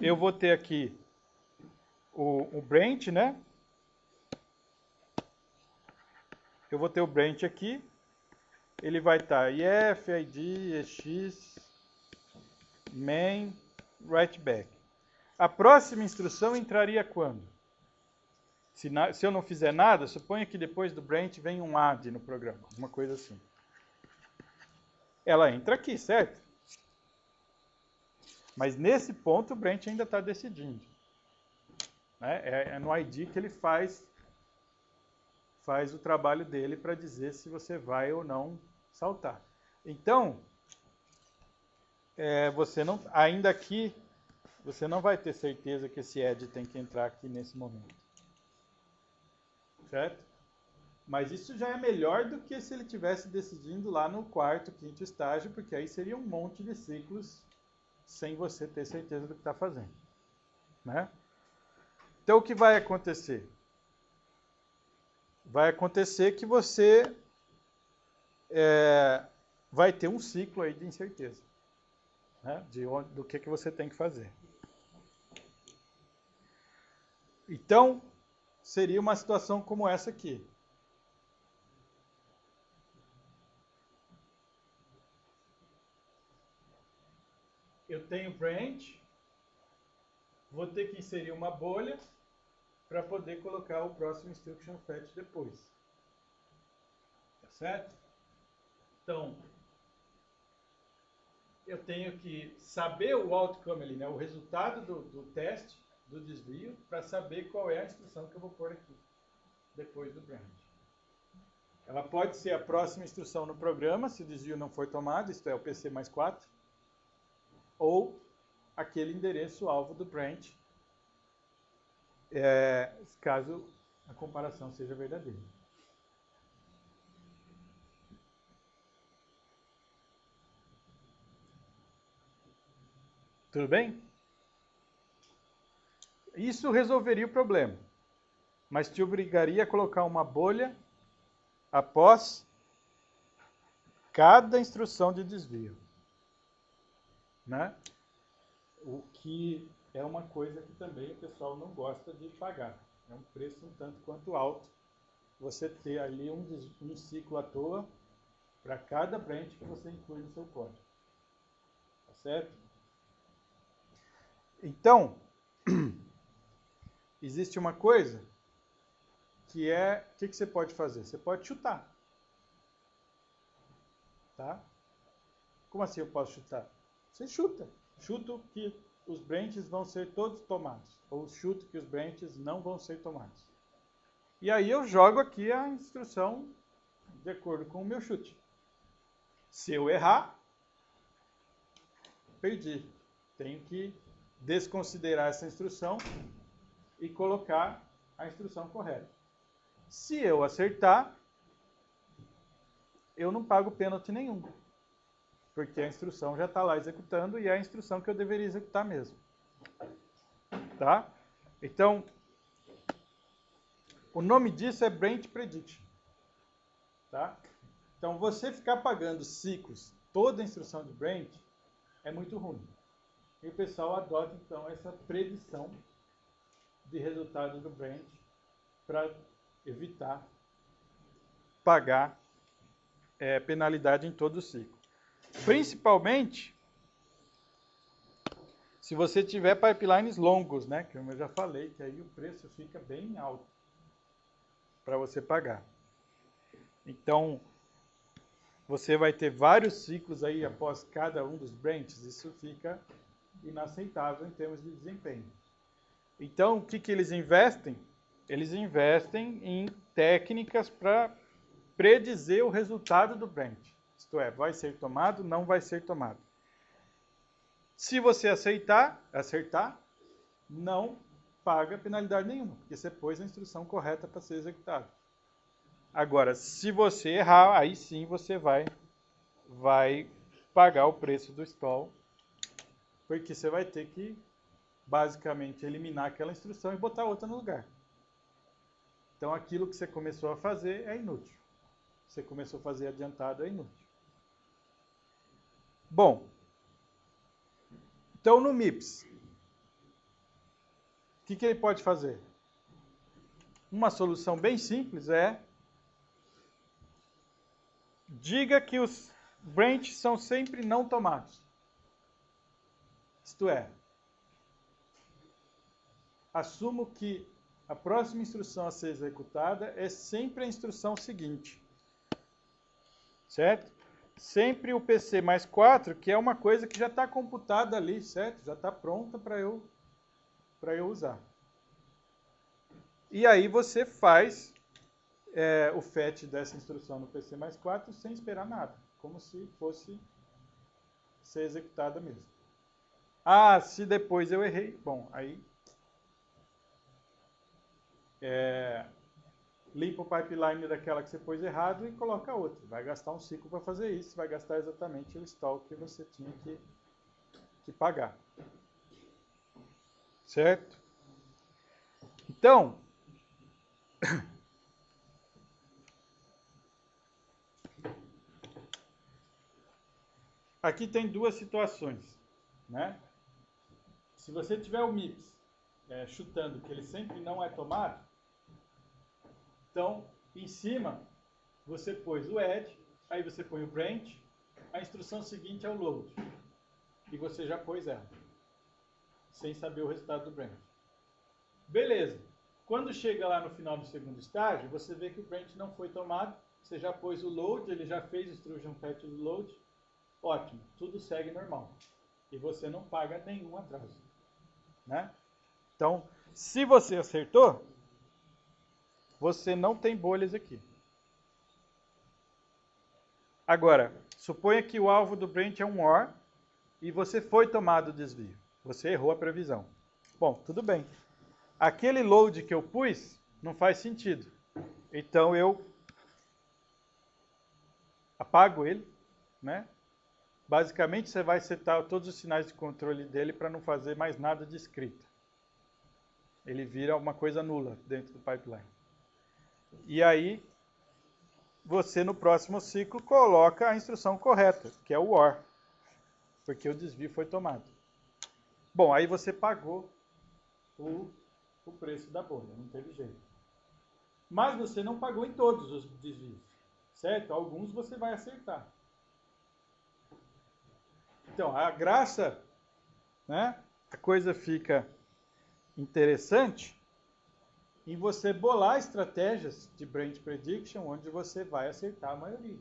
Eu vou ter aqui o branch, né? Eu vou ter o branch aqui. Ele vai estar IF, ID, EX, main, writeback. A próxima instrução entraria quando? Se eu não fizer nada, suponha que depois do branch vem um add no programa, uma coisa assim. Ela entra aqui, certo? Mas nesse ponto o branch ainda está decidindo. Né? É no ID que ele faz o trabalho dele para dizer se você vai ou não saltar. Então, você não, ainda aqui você não vai ter certeza que esse add tem que entrar aqui nesse momento. Certo? Mas isso já é melhor do que se ele tivesse decidindo lá no quarto, quinto estágio, porque aí seria um monte de ciclos sem você ter certeza do que está fazendo. Né? Então, o que vai acontecer? Vai acontecer que você vai ter um ciclo aí de incerteza, né? Do que você tem que fazer. Então, seria uma situação como essa aqui. Eu tenho branch, vou ter que inserir uma bolha para poder colocar o próximo instruction fetch depois. Tá certo? Então, eu tenho que saber o outcome ali, né? O resultado do teste, do desvio, para saber qual é a instrução que eu vou pôr aqui, depois do branch. Ela pode ser a próxima instrução no programa, se o desvio não for tomado, isto é, o PC mais 4, ou aquele endereço-alvo do branch, caso a comparação seja verdadeira. Tudo bem? Isso resolveria o problema, mas te obrigaria a colocar uma bolha após cada instrução de desvio, né? O que é uma coisa que também o pessoal não gosta de pagar. É um preço um tanto quanto alto você ter ali um ciclo à toa para cada branch que você inclui no seu código. Tá certo? Então, existe uma coisa que é, o que você pode fazer? Você pode chutar. Tá? Como assim eu posso chutar? Você chuta. Chuto que os branches vão ser todos tomados. Ou chuto que os branches não vão ser tomados. E aí eu jogo aqui a instrução de acordo com o meu chute. Se eu errar, perdi. Tenho que desconsiderar essa instrução e colocar a instrução correta. Se eu acertar, eu não pago pênalti nenhum, porque a instrução já está lá executando e é a instrução que eu deveria executar mesmo. Tá? Então, o nome disso é Branch Prediction. Tá? Então, você ficar pagando ciclos, toda a instrução de branch, é muito ruim. E o pessoal adota, então, essa predição de resultado do branch para evitar pagar penalidade em todo o ciclo. Principalmente se você tiver pipelines longos, né? Que eu já falei, que aí o preço fica bem alto para você pagar. Então, você vai ter vários ciclos aí após cada um dos branches, isso fica inaceitável em termos de desempenho. Então, o que eles investem? Eles investem em técnicas para predizer o resultado do branch. Isto é, vai ser tomado, não vai ser tomado. Se você acertar, não paga penalidade nenhuma, porque você pôs a instrução correta para ser executada. Agora, se você errar, aí sim você vai pagar o preço do stall, porque você vai ter que, basicamente, eliminar aquela instrução e botar outra no lugar. Então, aquilo que você começou a fazer é inútil. Você começou a fazer adiantado é inútil. Bom, então no MIPS, o que ele pode fazer? Uma solução bem simples é: diga que os branches são sempre não tomados. Isto é, assumo que a próxima instrução a ser executada é sempre a instrução seguinte. Certo? Sempre o PC mais 4, que é uma coisa que já está computada ali, certo? Já está pronta para eu usar. E aí você faz o fetch dessa instrução no PC mais 4 sem esperar nada, como se fosse ser executada mesmo. Ah, se depois eu errei, bom, aí limpa o pipeline daquela que você pôs errado e coloca outra. Vai gastar um ciclo para fazer isso, vai gastar exatamente o stall que você tinha que pagar. Certo? Então, aqui tem duas situações, né? Se você tiver o MIPS chutando que ele sempre não é tomado, então, em cima, você pôs o add, aí você põe o branch, a instrução seguinte é o load. E você já pôs ela, sem saber o resultado do branch. Beleza. Quando chega lá no final do segundo estágio, você vê que o branch não foi tomado, você já pôs o load, ele já fez o instruction fetch do load, ótimo, tudo segue normal. E você não paga nenhum atraso. Né? Então, se você acertou, você não tem bolhas aqui. Agora, suponha que o alvo do branch é um OR e você foi tomado o desvio. Você errou a previsão. Bom, tudo bem. Aquele load que eu pus não faz sentido. Então eu apago ele, né? Basicamente você vai setar todos os sinais de controle dele para não fazer mais nada de escrita. Ele vira uma coisa nula dentro do pipeline. E aí você no próximo ciclo coloca a instrução correta, que é o OR, porque o desvio foi tomado. Bom, aí você pagou o preço da bolha, não teve jeito. Mas você não pagou em todos os desvios, certo? Alguns você vai acertar. Então, a graça, né? A coisa fica interessante em você bolar estratégias de branch prediction onde você vai acertar a maioria.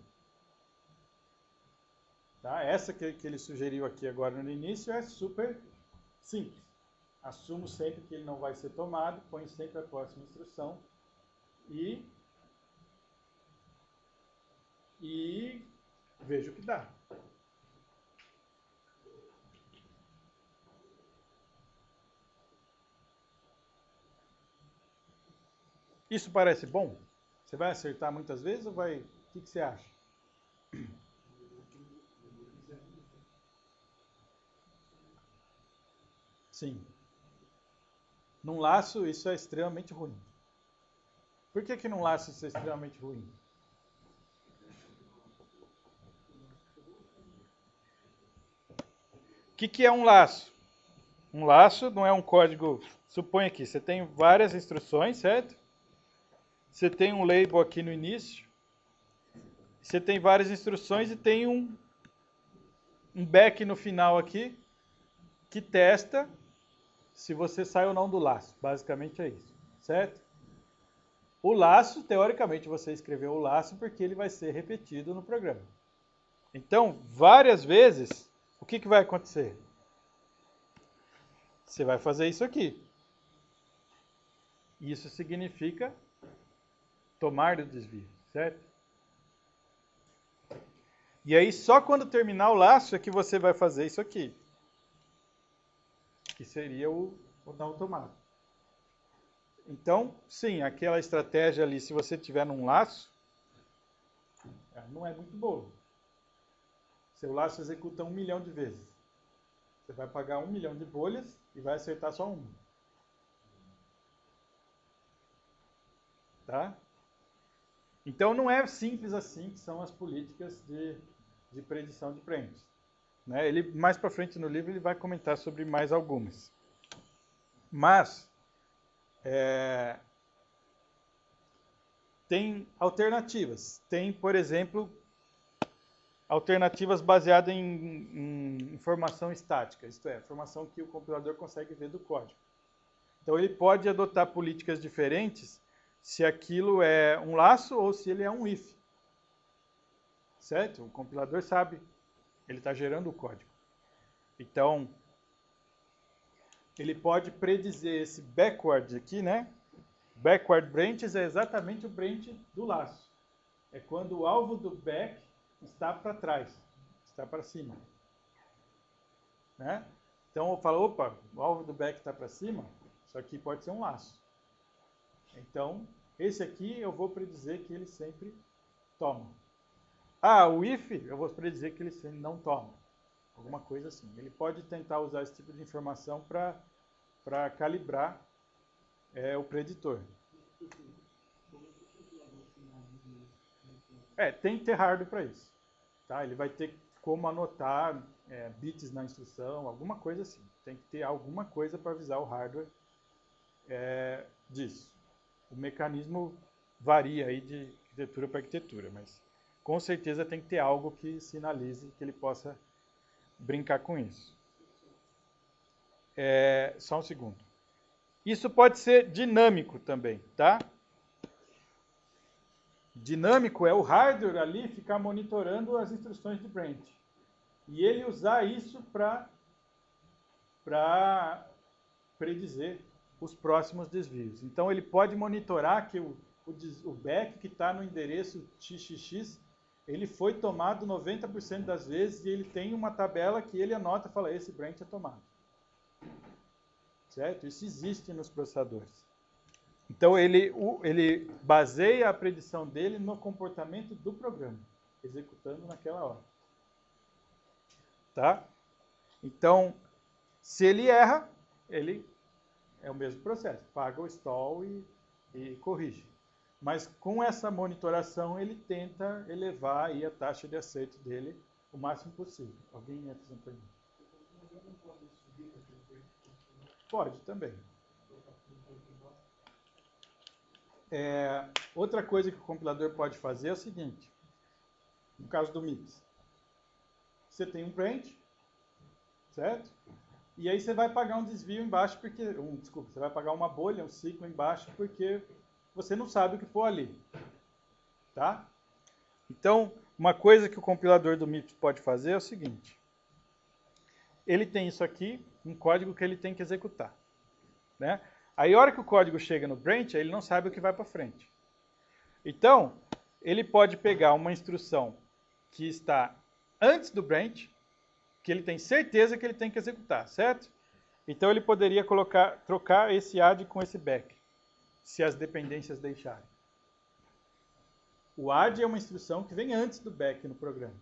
Tá? Essa que ele sugeriu aqui agora no início é super simples. Assumo sempre que ele não vai ser tomado, ponho sempre a próxima instrução e vejo o que dá. Isso parece bom? Você vai acertar muitas vezes ou vai... O que você acha? Sim. Num laço, isso é extremamente ruim. Por que num laço isso é extremamente ruim? O que é um laço? Um laço não é um código... Suponha aqui, você tem várias instruções, certo? Você tem um label aqui no início. Você tem várias instruções e tem um back no final aqui que testa se você sai ou não do laço. Basicamente é isso, certo? O laço, teoricamente, você escreveu o laço porque ele vai ser repetido no programa. Então, várias vezes, o que vai acontecer? Você vai fazer isso aqui. Isso significa tomar o desvio, certo? E aí, só quando terminar o laço é que você vai fazer isso aqui. Que seria o não tomado. Então, sim, aquela estratégia ali, se você tiver num laço, não é muito boa. Seu laço executa 1 milhão de vezes. Você vai pagar 1 milhão de bolhas e vai acertar só uma. Tá? Então, não é simples assim que são as políticas de predição de prêmios. Né? Ele, mais para frente no livro, ele vai comentar sobre mais algumas. Mas, tem alternativas. Tem, por exemplo, alternativas baseadas em informação estática, isto é, informação que o compilador consegue ver do código. Então, ele pode adotar políticas diferentes se aquilo é um laço ou se ele é um if. Certo? O compilador sabe, ele está gerando o código. Então, ele pode predizer esse backward aqui, né? Backward branches é exatamente o branch do laço. É quando o alvo do back está para trás, está para cima. Né? Então eu falo, opa, o alvo do back está para cima, isso aqui pode ser um laço. Então, esse aqui eu vou predizer que ele sempre toma. Ah, o if, eu vou predizer que ele sempre não toma. Alguma coisa assim. Ele pode tentar usar esse tipo de informação para calibrar o preditor. Tem que ter hardware para isso. Tá? Ele vai ter como anotar bits na instrução, alguma coisa assim. Tem que ter alguma coisa para avisar o hardware disso. O mecanismo varia aí de arquitetura para arquitetura, mas com certeza tem que ter algo que sinalize que ele possa brincar com isso. Só um segundo. Isso pode ser dinâmico também, tá? Dinâmico é o hardware ali ficar monitorando as instruções de branch. E ele usar isso para predizer os próximos desvios. Então ele pode monitorar que o back que está no endereço xxx, ele foi tomado 90% das vezes e ele tem uma tabela que ele anota e fala, esse branch é tomado. Certo? Isso existe nos processadores. Então ele baseia a predição dele no comportamento do programa, executando naquela hora. Tá? Então, se ele erra, ele é o mesmo processo, paga o stall e corrige. Mas com essa monitoração ele tenta elevar aí a taxa de acerto dele o máximo possível. Alguém ia fazer uma pergunta? Pode também. Outra coisa que o compilador pode fazer é o seguinte. No caso do MIPS. Você tem um branch, certo? E aí você vai pagar um desvio embaixo, você vai pagar uma bolha, um ciclo embaixo, porque você não sabe o que for ali. Tá? Então, uma coisa que o compilador do MIPS pode fazer é o seguinte. Ele tem isso aqui, um código que ele tem que executar. Né? Aí, a hora que o código chega no branch, ele não sabe o que vai para frente. Então, ele pode pegar uma instrução que está antes do branch, que ele tem certeza que ele tem que executar, certo? Então, ele poderia trocar esse add com esse back, se as dependências deixarem. O add é uma instrução que vem antes do back no programa.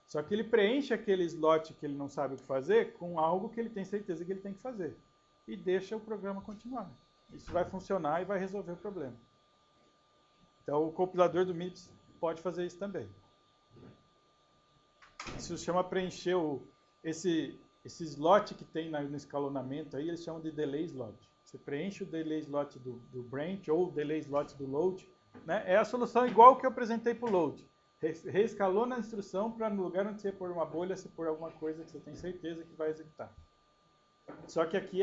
Só que ele preenche aquele slot que ele não sabe o que fazer com algo que ele tem certeza que ele tem que fazer. E deixa o programa continuar. Isso vai funcionar e vai resolver o problema. Então, o compilador do MIPS pode fazer isso também. Isso se chama preencher esse slot que tem no escalonamento, aí eles chamam de delay slot. Você preenche o delay slot do branch ou o delay slot do load. Né? É a solução igual que eu apresentei para o load. Reescalona a instrução para no lugar onde você pôr uma bolha, você pôr alguma coisa que você tem certeza que vai executar. Só que aqui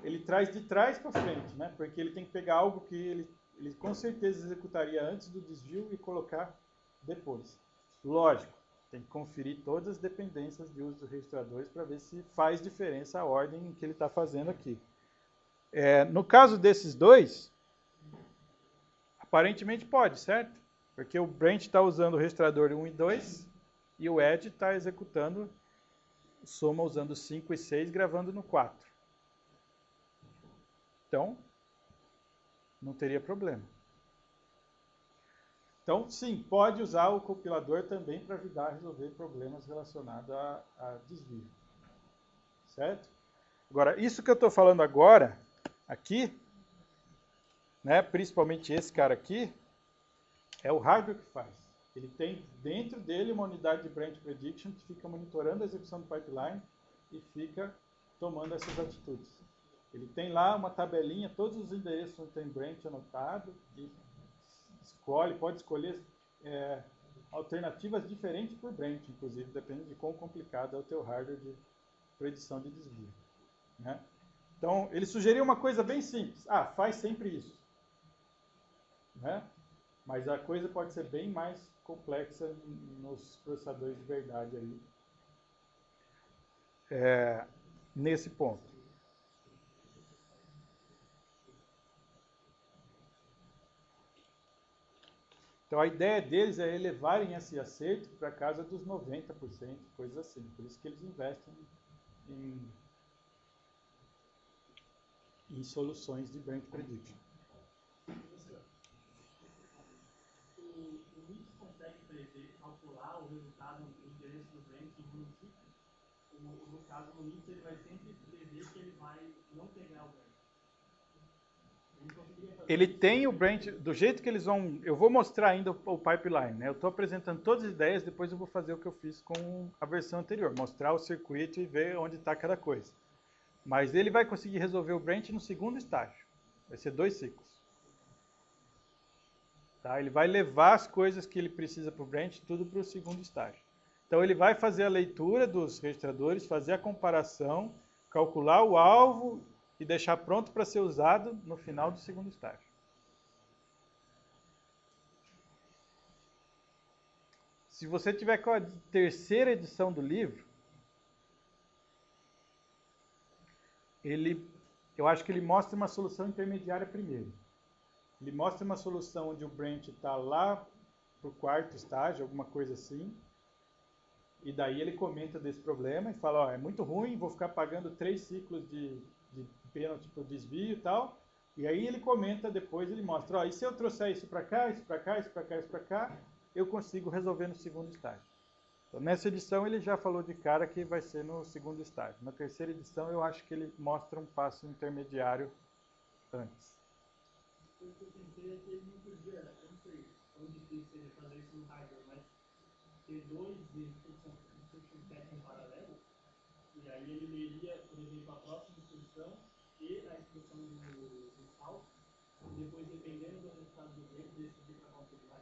ele traz de trás para frente, né? Porque ele tem que pegar algo que ele com certeza executaria antes do desvio e colocar depois. Lógico, tem que conferir todas as dependências de uso dos registradores para ver se faz diferença a ordem que ele está fazendo aqui. No caso desses dois, aparentemente pode, certo? Porque o branch está usando o registrador 1 e 2 e o add está executando soma usando 5 e 6, gravando no 4. Então, não teria problema. Então, sim, pode usar o compilador também para ajudar a resolver problemas relacionados a desvio. Certo? Agora, isso que eu estou falando agora, aqui, né, principalmente esse cara aqui, é o hardware que faz. Ele tem dentro dele uma unidade de branch prediction que fica monitorando a execução do pipeline e fica tomando essas atitudes. Ele tem lá uma tabelinha, todos os endereços onde tem branch anotado, e pode escolher alternativas diferentes por branch, inclusive, dependendo de quão complicado é o teu hardware de predição de desvio. Né? Então, ele sugeriu uma coisa bem simples. Faz sempre isso. Né? Mas a coisa pode ser bem mais complexa nos processadores de verdade aí. Nesse ponto. Então, a ideia deles é elevarem esse acerto para casa dos 90%, coisas assim. Por isso que eles investem em em soluções de Branch Prediction. O MIPS consegue prever, calcular o resultado do endereço do branch em município? No caso, no MIPS, ele vai sempre prever que ele vai não pegar o branch. Ele tem o branch, do jeito que eles vão... Eu vou mostrar ainda o pipeline, né? Eu estou apresentando todas as ideias, depois eu vou fazer o que eu fiz com a versão anterior, mostrar o circuito e ver onde está cada coisa. Mas ele vai conseguir resolver o branch no segundo estágio. Vai ser 2 ciclos. Tá? Ele vai levar as coisas que ele precisa para o branch tudo para o segundo estágio. Então ele vai fazer a leitura dos registradores, fazer a comparação, calcular o alvo e deixar pronto para ser usado no final do segundo estágio. Se você tiver com a terceira edição do livro, eu acho que ele mostra uma solução intermediária primeiro. Ele mostra uma solução onde o branch está lá para o quarto estágio, alguma coisa assim. E daí ele comenta desse problema e fala, ó, é muito ruim, vou ficar pagando 3 ciclos de pênalti por desvio e tal. E aí ele comenta depois, ele mostra, ó, e se eu trouxer isso para cá, isso para cá, isso para cá, isso para cá, eu consigo resolver no segundo estágio. Então, nessa edição ele já falou de cara que vai ser no segundo estágio. Na terceira edição eu acho que ele mostra um passo intermediário antes. O que eu pensei é que ele não podia, eu não sei quão difícil seria fazer isso no hardware, mas ter 2 instruction sets em paralelo, e aí ele leria, por exemplo, a próxima instrução e a instrução do salto, e depois, dependendo do resultado do break, decidir para qual que vai.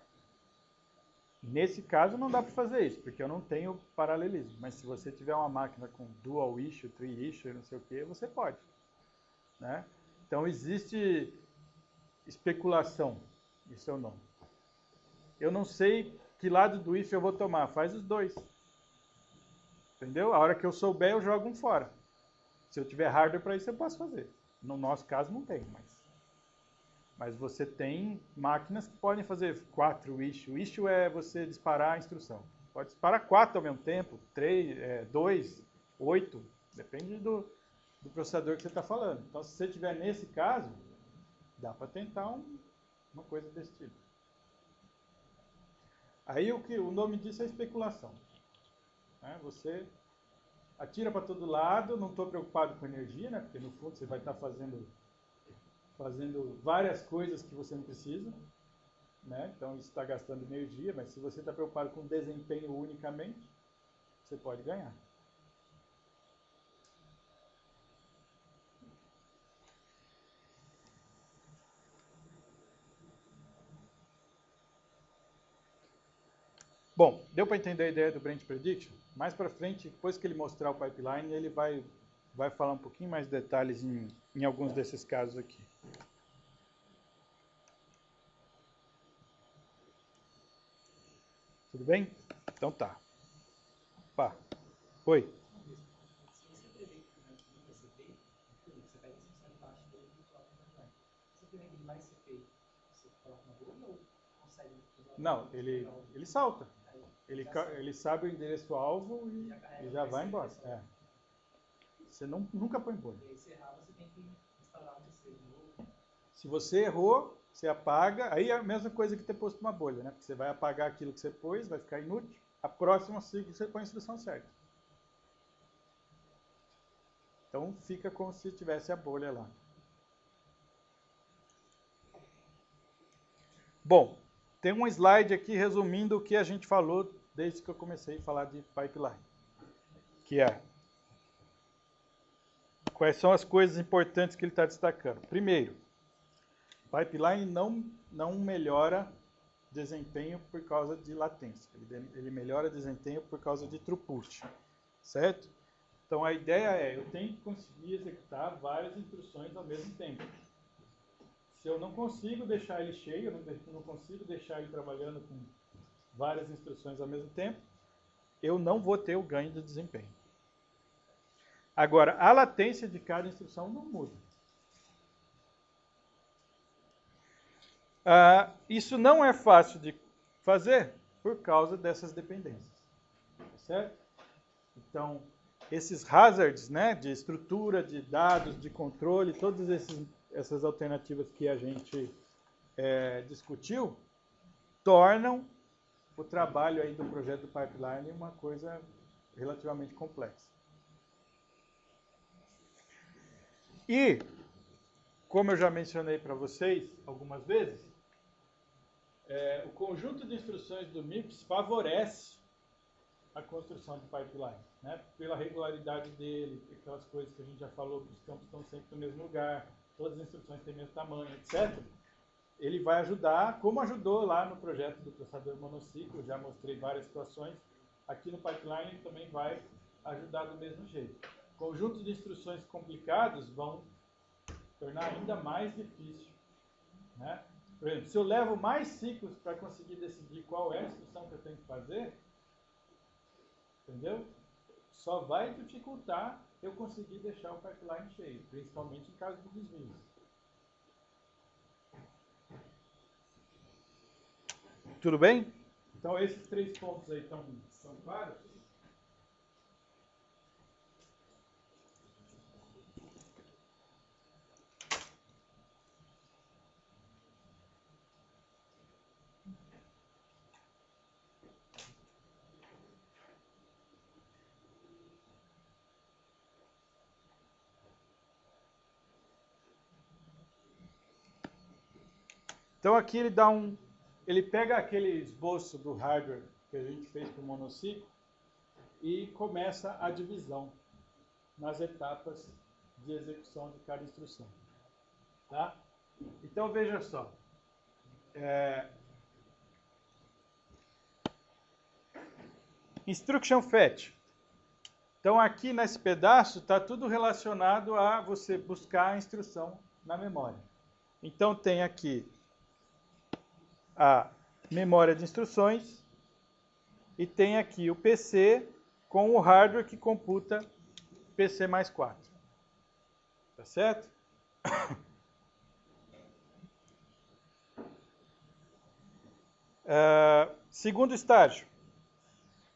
Nesse caso não dá para fazer isso, porque eu não tenho paralelismo. Mas se você tiver uma máquina com dual issue, three issue, não sei o que, você pode. Né? Então existe especulação, isso é o nome. Eu não sei que lado do if eu vou tomar, faz os dois. Entendeu? A hora que eu souber, eu jogo um fora. Se eu tiver hardware para isso, eu posso fazer. No nosso caso, não tem, mas você tem máquinas que podem fazer 4 issue. Issue é você disparar a instrução. Pode disparar 4 ao mesmo tempo, 3, 2, 8, depende do processador que você está falando. Então, se você tiver nesse caso, dá para tentar uma coisa desse tipo. Aí o nome disso é especulação. Né? Você atira para todo lado, não estou preocupado com energia, né? Porque no fundo você vai estar fazendo várias coisas que você não precisa. Né? Então isso está gastando energia, mas se você está preocupado com desempenho unicamente, você pode ganhar. Bom, deu para entender a ideia do Branch Prediction? Mais para frente, depois que ele mostrar o pipeline, ele vai falar um pouquinho mais de detalhes em alguns desses casos aqui. Tudo bem? Então tá. Pá. Oi. Se você prever que o branch não vai ser feito, você pega a instrução de baixo dele e coloca no pipeline. Se você prever que ele vai ser feito, você coloca uma bolha ou consegue usar? Não, ele salta. Ele sabe o endereço-alvo e já vai embora. É. Você nunca põe bolha. E aí, se errar, você tem que instalar um terceiro de novo. Se você errou, você apaga. Aí é a mesma coisa que ter posto uma bolha, né? Porque você vai apagar aquilo que você pôs, vai ficar inútil. A próxima ciclo você põe a instrução certa. Então fica como se tivesse a bolha lá. Bom, tem um slide aqui resumindo o que a gente falou desde que eu comecei a falar de pipeline. Que é, quais são as coisas importantes que ele está destacando? Primeiro, pipeline não melhora desempenho por causa de latência. Ele melhora desempenho por causa de throughput. Certo? Então a ideia é, eu tenho que conseguir executar várias instruções ao mesmo tempo. Se eu não consigo deixar ele cheio, eu não consigo deixar ele trabalhando com várias instruções ao mesmo tempo, eu não vou ter o ganho de desempenho. Agora, a latência de cada instrução não muda. Isso não é fácil de fazer por causa dessas dependências. Certo? Então, esses hazards, né, de estrutura, de dados, de controle, todas essas alternativas que a gente discutiu, tornam o trabalho aí do projeto do pipeline uma coisa relativamente complexa. E, como eu já mencionei para vocês algumas vezes, o conjunto de instruções do MIPS favorece a construção de pipeline, né? Pela regularidade dele, aquelas coisas que a gente já falou, que os campos estão sempre no mesmo lugar, todas as instruções têm o mesmo tamanho, etc. Ele vai ajudar, como ajudou lá no projeto do processador monociclo, já mostrei várias situações, aqui no pipeline ele também vai ajudar do mesmo jeito. Conjuntos de instruções complicados vão tornar ainda mais difícil, né? Por exemplo, se eu levo mais ciclos para conseguir decidir qual é a instrução que eu tenho que fazer, entendeu? Só vai dificultar eu conseguir deixar o pipeline cheio, principalmente em caso de desvios. Tudo bem? Então esses 3 pontos aí são claros? Então aqui ele pega aquele esboço do hardware que a gente fez para o monociclo e começa a divisão nas etapas de execução de cada instrução. Tá? Então veja só. Instruction fetch. Então aqui nesse pedaço está tudo relacionado a você buscar a instrução na memória. Então tem aqui a memória de instruções e tem aqui o PC com o hardware que computa PC mais 4. Tá certo? Segundo estágio.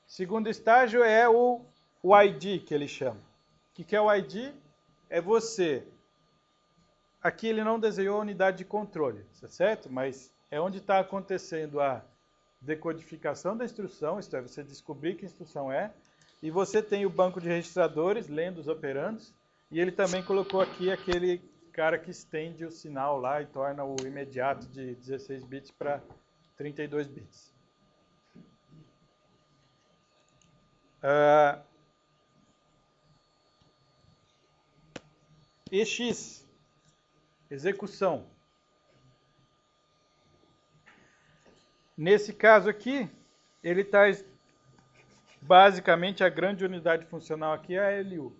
Segundo estágio é o ID, que ele chama. O que é o ID? É você... Aqui ele não desenhou a unidade de controle, tá certo? Mas é onde está acontecendo a decodificação da instrução, isto é, você descobrir que instrução é, e você tem o banco de registradores, lendo os operandos, e ele também colocou aqui aquele cara que estende o sinal lá e torna o imediato de 16 bits para 32 bits. EX, execução. Nesse caso aqui, ele traz basicamente a grande unidade funcional aqui é a LU,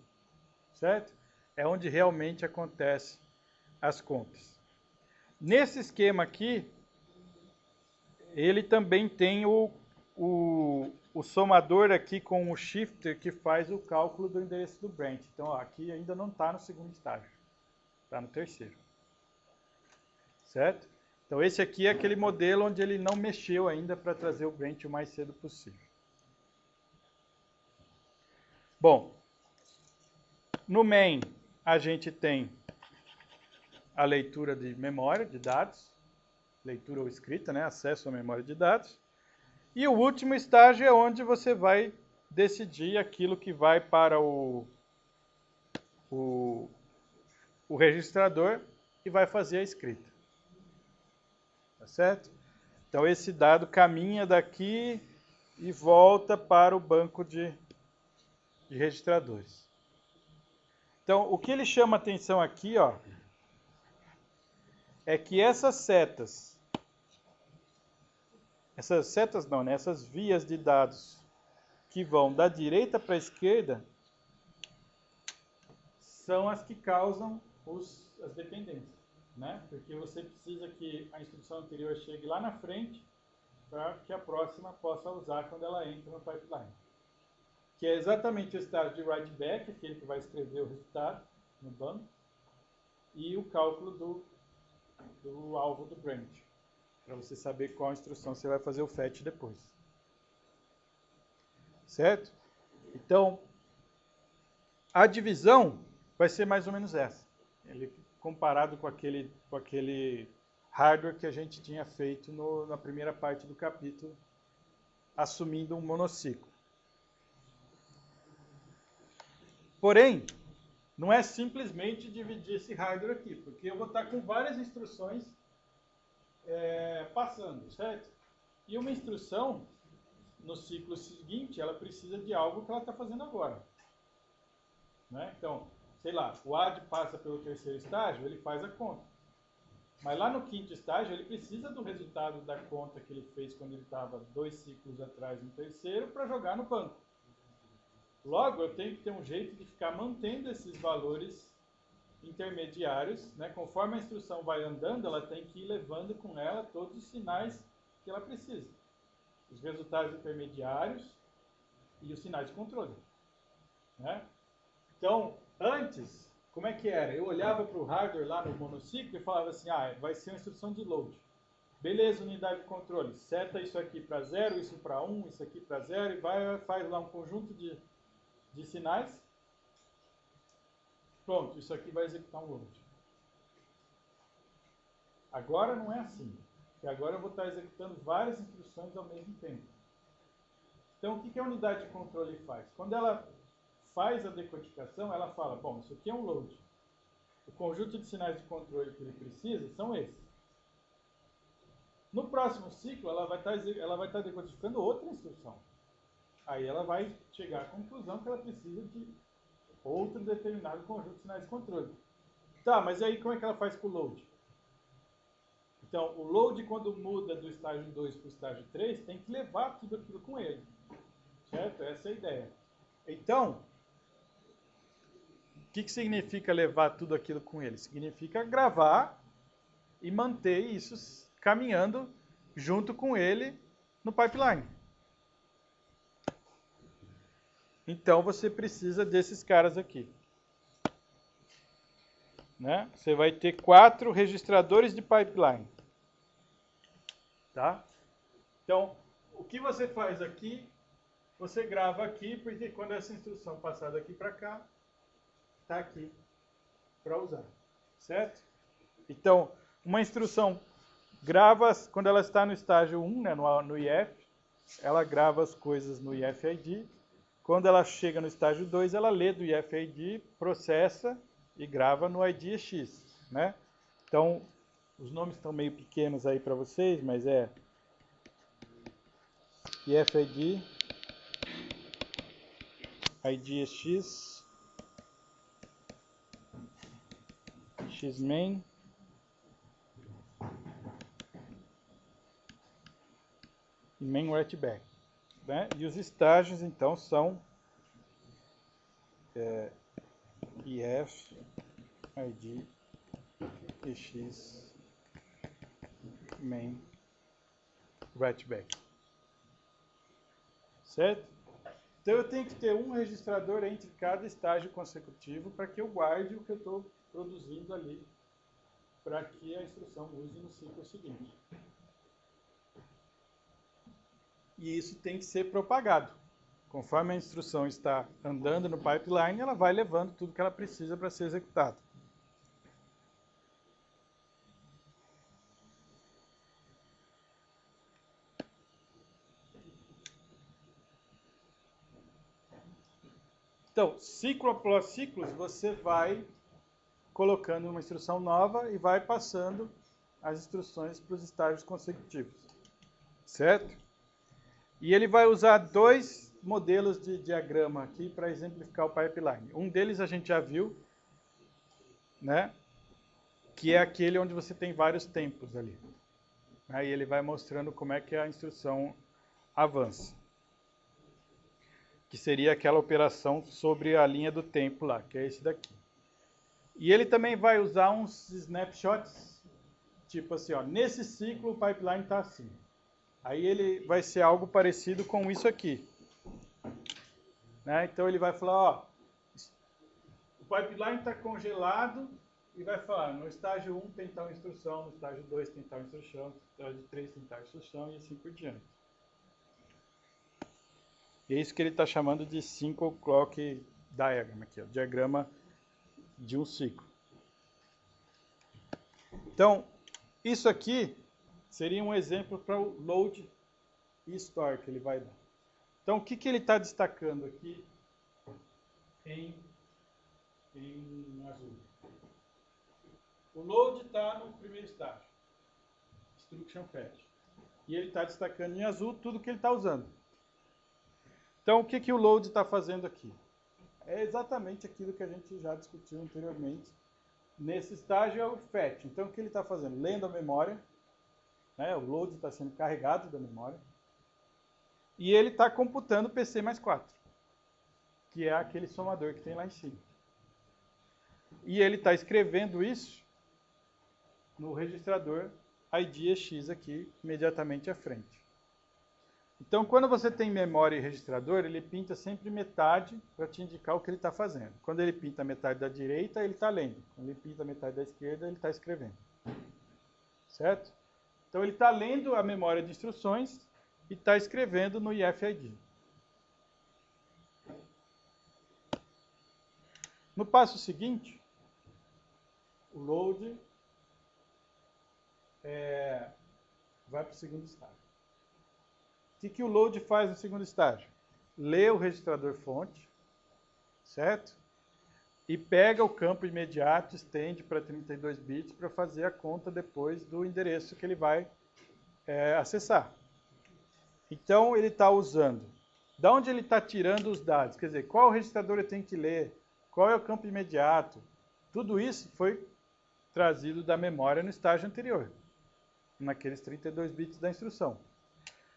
certo? É onde realmente acontecem as contas. Nesse esquema aqui, ele também tem o somador aqui com o shifter que faz o cálculo do endereço do branch. Então, ó, aqui ainda não está no segundo estágio, está no terceiro, certo? Então, esse aqui é aquele modelo onde ele não mexeu ainda para trazer o branch o mais cedo possível. Bom, no main a gente tem a leitura de memória de dados, leitura ou escrita, né? Acesso à memória de dados. E o último estágio é onde você vai decidir aquilo que vai para o registrador e vai fazer a escrita. Tá certo? Então esse dado caminha daqui e volta para o banco de registradores. Então o que ele chama atenção aqui, ó, é que essas não, né? Essas vias de dados que vão da direita para a esquerda são as que causam as dependências, né? Porque você precisa que a instrução anterior chegue lá na frente para que a próxima possa usar quando ela entra no pipeline. Que é exatamente o estágio de write back, aquele que vai escrever o resultado no banco, e o cálculo do alvo do branch, para você saber qual instrução você vai fazer o fetch depois. Certo? Então, A divisão vai ser mais ou menos essa. Ele comparado com aquele hardware que a gente tinha feito na primeira parte do capítulo, assumindo um monociclo. Porém, não é simplesmente dividir esse hardware aqui, porque eu vou estar com várias instruções passando, certo? E uma instrução, no ciclo seguinte, ela precisa de algo que ela está fazendo agora. Né? Então, sei lá, o add passa pelo terceiro estágio, ele faz a conta. Mas lá no quinto estágio, ele precisa do resultado da conta que ele fez quando ele estava 2 ciclos atrás no terceiro para jogar no banco. Logo, eu tenho que ter um jeito de ficar mantendo esses valores intermediários, né? Conforme a instrução vai andando, ela tem que ir levando com ela todos os sinais que ela precisa. Os resultados intermediários e os sinais de controle. Né? Então, antes, como é que era? Eu olhava para o hardware lá no monociclo e falava assim, vai ser uma instrução de load. Beleza, unidade de controle, seta isso aqui para 0, isso para 1, isso aqui para 0, e faz lá um conjunto de sinais. Pronto, isso aqui vai executar um load. Agora não é assim, porque agora eu vou estar executando várias instruções ao mesmo tempo. Então, o que a unidade de controle faz? Quando ela faz a decodificação, ela fala, bom, isso aqui é um load. O conjunto de sinais de controle que ele precisa são esses. No próximo ciclo, ela vai estar decodificando outra instrução. Aí ela vai chegar à conclusão que ela precisa de outro determinado conjunto de sinais de controle. Tá, mas aí como é que ela faz com o load? Então, o load, quando muda do estágio 2 para o estágio 3, tem que levar tudo aquilo com ele. Certo? Essa é a ideia. Então, o que significa levar tudo aquilo com ele? Significa gravar e manter isso caminhando junto com ele no pipeline. Então, você precisa desses caras aqui. Né? Você vai ter 4 registradores de pipeline. Tá? Então, o que você faz aqui, você grava aqui, porque quando essa instrução passar daqui para cá, está aqui para usar. Certo? Então, uma instrução grava, quando ela está no estágio 1, né, no IF, ela grava as coisas no IFID. Quando ela chega no estágio 2, ela lê do IFID, processa e grava no IDEX. Né? Então, os nomes estão meio pequenos aí para vocês, mas é IFID, IDEX, Xmain, e main writeback. Né? E os estágios, então, são IF, ID, EX, main, writeback. Certo? Então eu tenho que ter um registrador entre cada estágio consecutivo para que eu guarde o que eu estou produzindo ali, para que a instrução use no ciclo seguinte. E isso tem que ser propagado. Conforme a instrução está andando no pipeline, ela vai levando tudo que ela precisa para ser executada. Então, ciclo após ciclo, você vai colocando uma instrução nova e vai passando as instruções para os estágios consecutivos. Certo? E ele vai usar 2 modelos de diagrama aqui para exemplificar o pipeline. Um deles a gente já viu, né? Que é aquele onde você tem vários tempos ali. Aí ele vai mostrando como é que a instrução avança. Que seria aquela operação sobre a linha do tempo lá, que é esse daqui. E ele também vai usar uns snapshots, tipo assim, ó, nesse ciclo o pipeline está assim. Aí ele vai ser algo parecido com isso aqui. Né? Então ele vai falar, ó, o pipeline está congelado e vai falar, no estágio 1 tem tal instrução, no estágio 2 tem tal instrução, no estágio 3 tem tal instrução e assim por diante. E é isso que ele está chamando de Single Clock diagram aqui, ó, diagrama de um ciclo. Então, isso aqui seria um exemplo para o load e store que ele vai dar. Então, o que, que ele está destacando aqui em azul? O load está no primeiro estágio, instruction fetch. E ele está destacando em azul tudo que ele está usando. Então, o que, que o load está fazendo aqui? É exatamente aquilo que a gente já discutiu anteriormente. Nesse estágio é o fetch. Então, o que ele está fazendo? Lendo a memória, né? O load está sendo carregado da memória. E ele está computando PC mais 4, que é aquele somador que tem lá em cima. E ele está escrevendo isso no registrador IDEX aqui, imediatamente à frente. Então, quando você tem memória e registrador, ele pinta sempre metade para te indicar o que ele está fazendo. Quando ele pinta a metade da direita, ele está lendo. Quando ele pinta a metade da esquerda, ele está escrevendo. Certo? Então, ele está lendo a memória de instruções e está escrevendo no IFID. No passo seguinte, o load vai para o segundo estágio. O que, que o load faz no segundo estágio? Lê o registrador fonte, certo? E pega o campo imediato, estende para 32 bits para fazer a conta depois do endereço que ele vai acessar. Então, ele está usando. Da onde ele está tirando os dados? Quer dizer, qual registrador ele tem que ler? Qual é o campo imediato? Tudo isso foi trazido da memória no estágio anterior, naqueles 32 bits da instrução.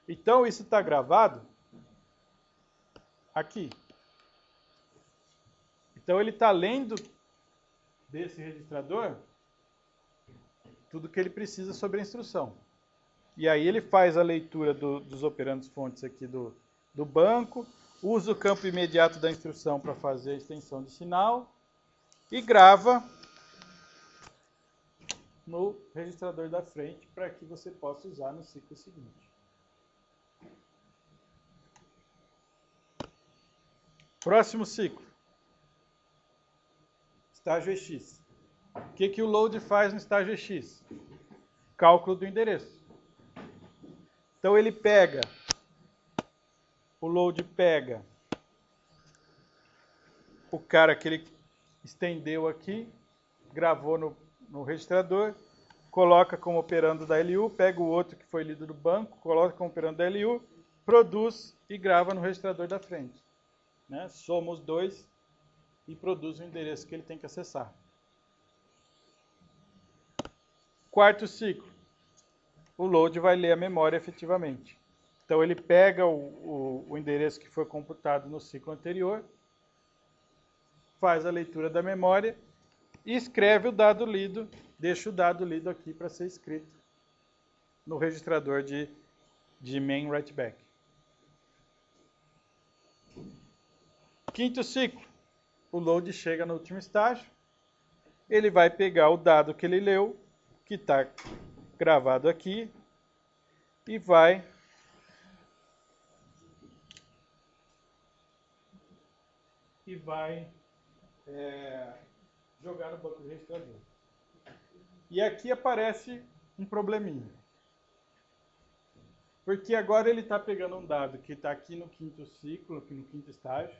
Então, isso está gravado aqui. Então, ele está lendo desse registrador tudo que ele precisa sobre a instrução. E aí ele faz a leitura dos operandos fontes aqui do banco, usa o campo imediato da instrução para fazer a extensão de sinal e grava no registrador da frente para que você possa usar no ciclo seguinte. Próximo ciclo. Estágio EX. O que, que o load faz no estágio EX? Cálculo do endereço. Então ele pega, o load pega o cara que ele estendeu aqui, gravou no registrador, coloca como operando da LU, pega o outro que foi lido do banco, coloca como operando da LU, produz e grava no registrador da frente. Né? Soma os dois e produz o endereço que ele tem que acessar. Quarto ciclo. O load vai ler a memória efetivamente. Então ele pega o endereço que foi computado no ciclo anterior, faz a leitura da memória e escreve o dado lido, deixa o dado lido aqui para ser escrito no registrador de main write back. Quinto ciclo, o load chega no último estágio, ele vai pegar o dado que ele leu, que está gravado aqui, e vai jogar no banco de registrador. E aqui aparece um probleminha. Porque agora ele está pegando um dado que está aqui no quinto ciclo, aqui no quinto estágio,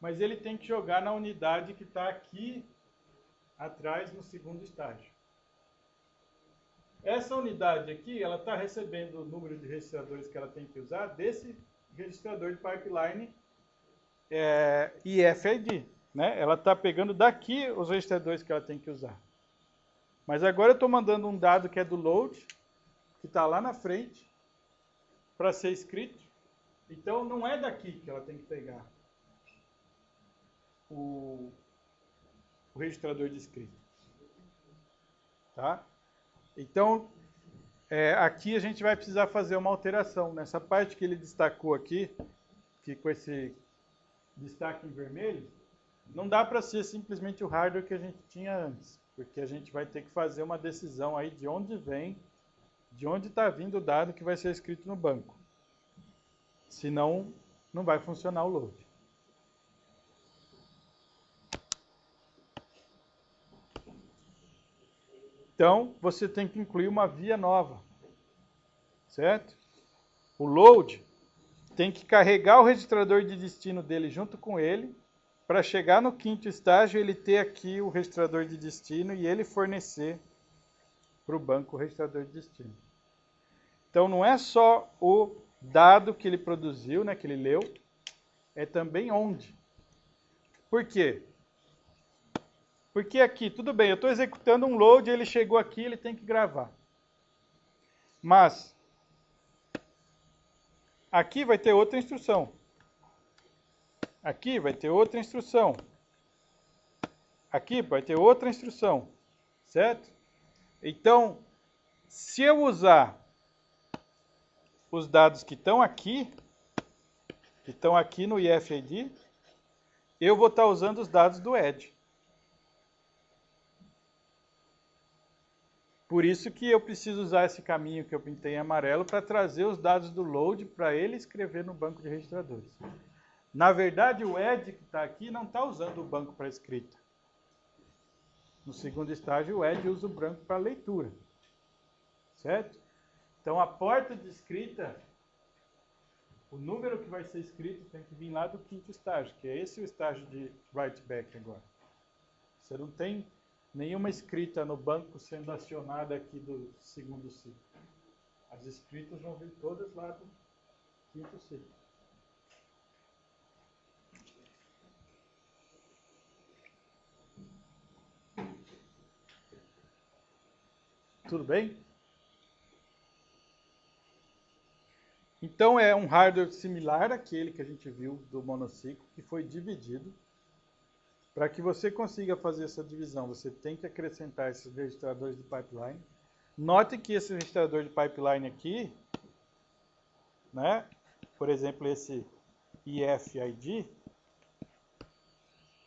mas ele tem que jogar na unidade que está aqui atrás no segundo estágio. Essa unidade aqui, ela está recebendo o número de registradores que ela tem que usar desse registrador de pipeline IFID. Né? Ela está pegando daqui os registradores que ela tem que usar. Mas agora eu estou mandando um dado que é do load, que está lá na frente, para ser escrito. Então, não é daqui que ela tem que pegar o registrador de escrito. Tá? Então, aqui a gente vai precisar fazer uma alteração. Nessa parte que ele destacou aqui, que com esse destaque em vermelho, não dá para ser simplesmente o hardware que a gente tinha antes, porque a gente vai ter que fazer uma decisão aí de onde está vindo o dado que vai ser escrito no banco. Senão, não vai funcionar o load. Então, você tem que incluir uma via nova, certo? O load tem que carregar o registrador de destino dele junto com ele, para chegar no 5º estágio, ele ter aqui o registrador de destino e ele fornecer para o banco o registrador de destino. Então, não é só o dado que ele produziu, né, que ele leu, é também onde. Por quê? Porque aqui, tudo bem, eu estou executando um load, ele chegou aqui, ele tem que gravar. Mas, aqui vai ter outra instrução. Aqui vai ter outra instrução. Aqui vai ter outra instrução. Certo? Então, se eu usar os dados que estão aqui no IFID, eu vou estar usando os dados do ED. Por isso que eu preciso usar esse caminho que eu pintei em amarelo para trazer os dados do load para ele escrever no banco de registradores. Na verdade, o ED que está aqui não está usando o banco para escrita. No 2º estágio, o ED usa o banco para leitura. Certo? Então, a porta de escrita, o número que vai ser escrito tem que vir lá do 5º estágio, que é esse o estágio de write back agora. Você não tem nenhuma escrita no banco sendo acionada aqui do 2º ciclo. As escritas vão vir todas lá do 5º ciclo. Tudo bem? Então, é um hardware similar àquele que a gente viu do monociclo, que foi dividido. Para que você consiga fazer essa divisão, você tem que acrescentar esses registradores de pipeline. Note que esse registrador de pipeline aqui, né, por exemplo, esse IFID,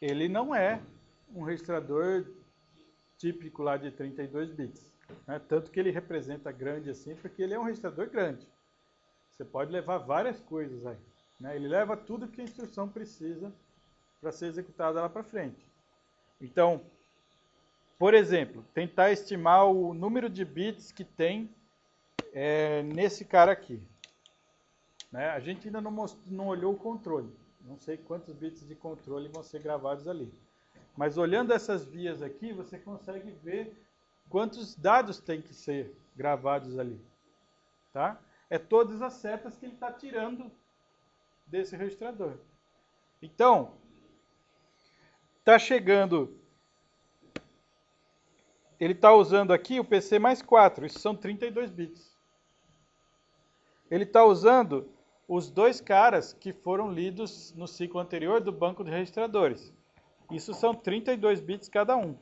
ele não é um registrador típico lá de 32 bits. Né? Tanto que ele representa grande assim, porque ele é um registrador grande. Você pode levar várias coisas aí. Né? Ele leva tudo que a instrução precisa para ser executada lá para frente. Então, por exemplo, tentar estimar o número de bits que tem nesse cara aqui. Né? A gente ainda não olhou o controle. Não sei quantos bits de controle vão ser gravados ali. Mas olhando essas vias aqui, você consegue ver quantos dados tem que ser gravados ali. Tá? É todas as setas que ele está tirando desse registrador. Então, está chegando, ele está usando aqui o PC mais 4, isso são 32 bits. Ele está usando os dois caras que foram lidos no ciclo anterior do banco de registradores. Isso são 32 bits cada um.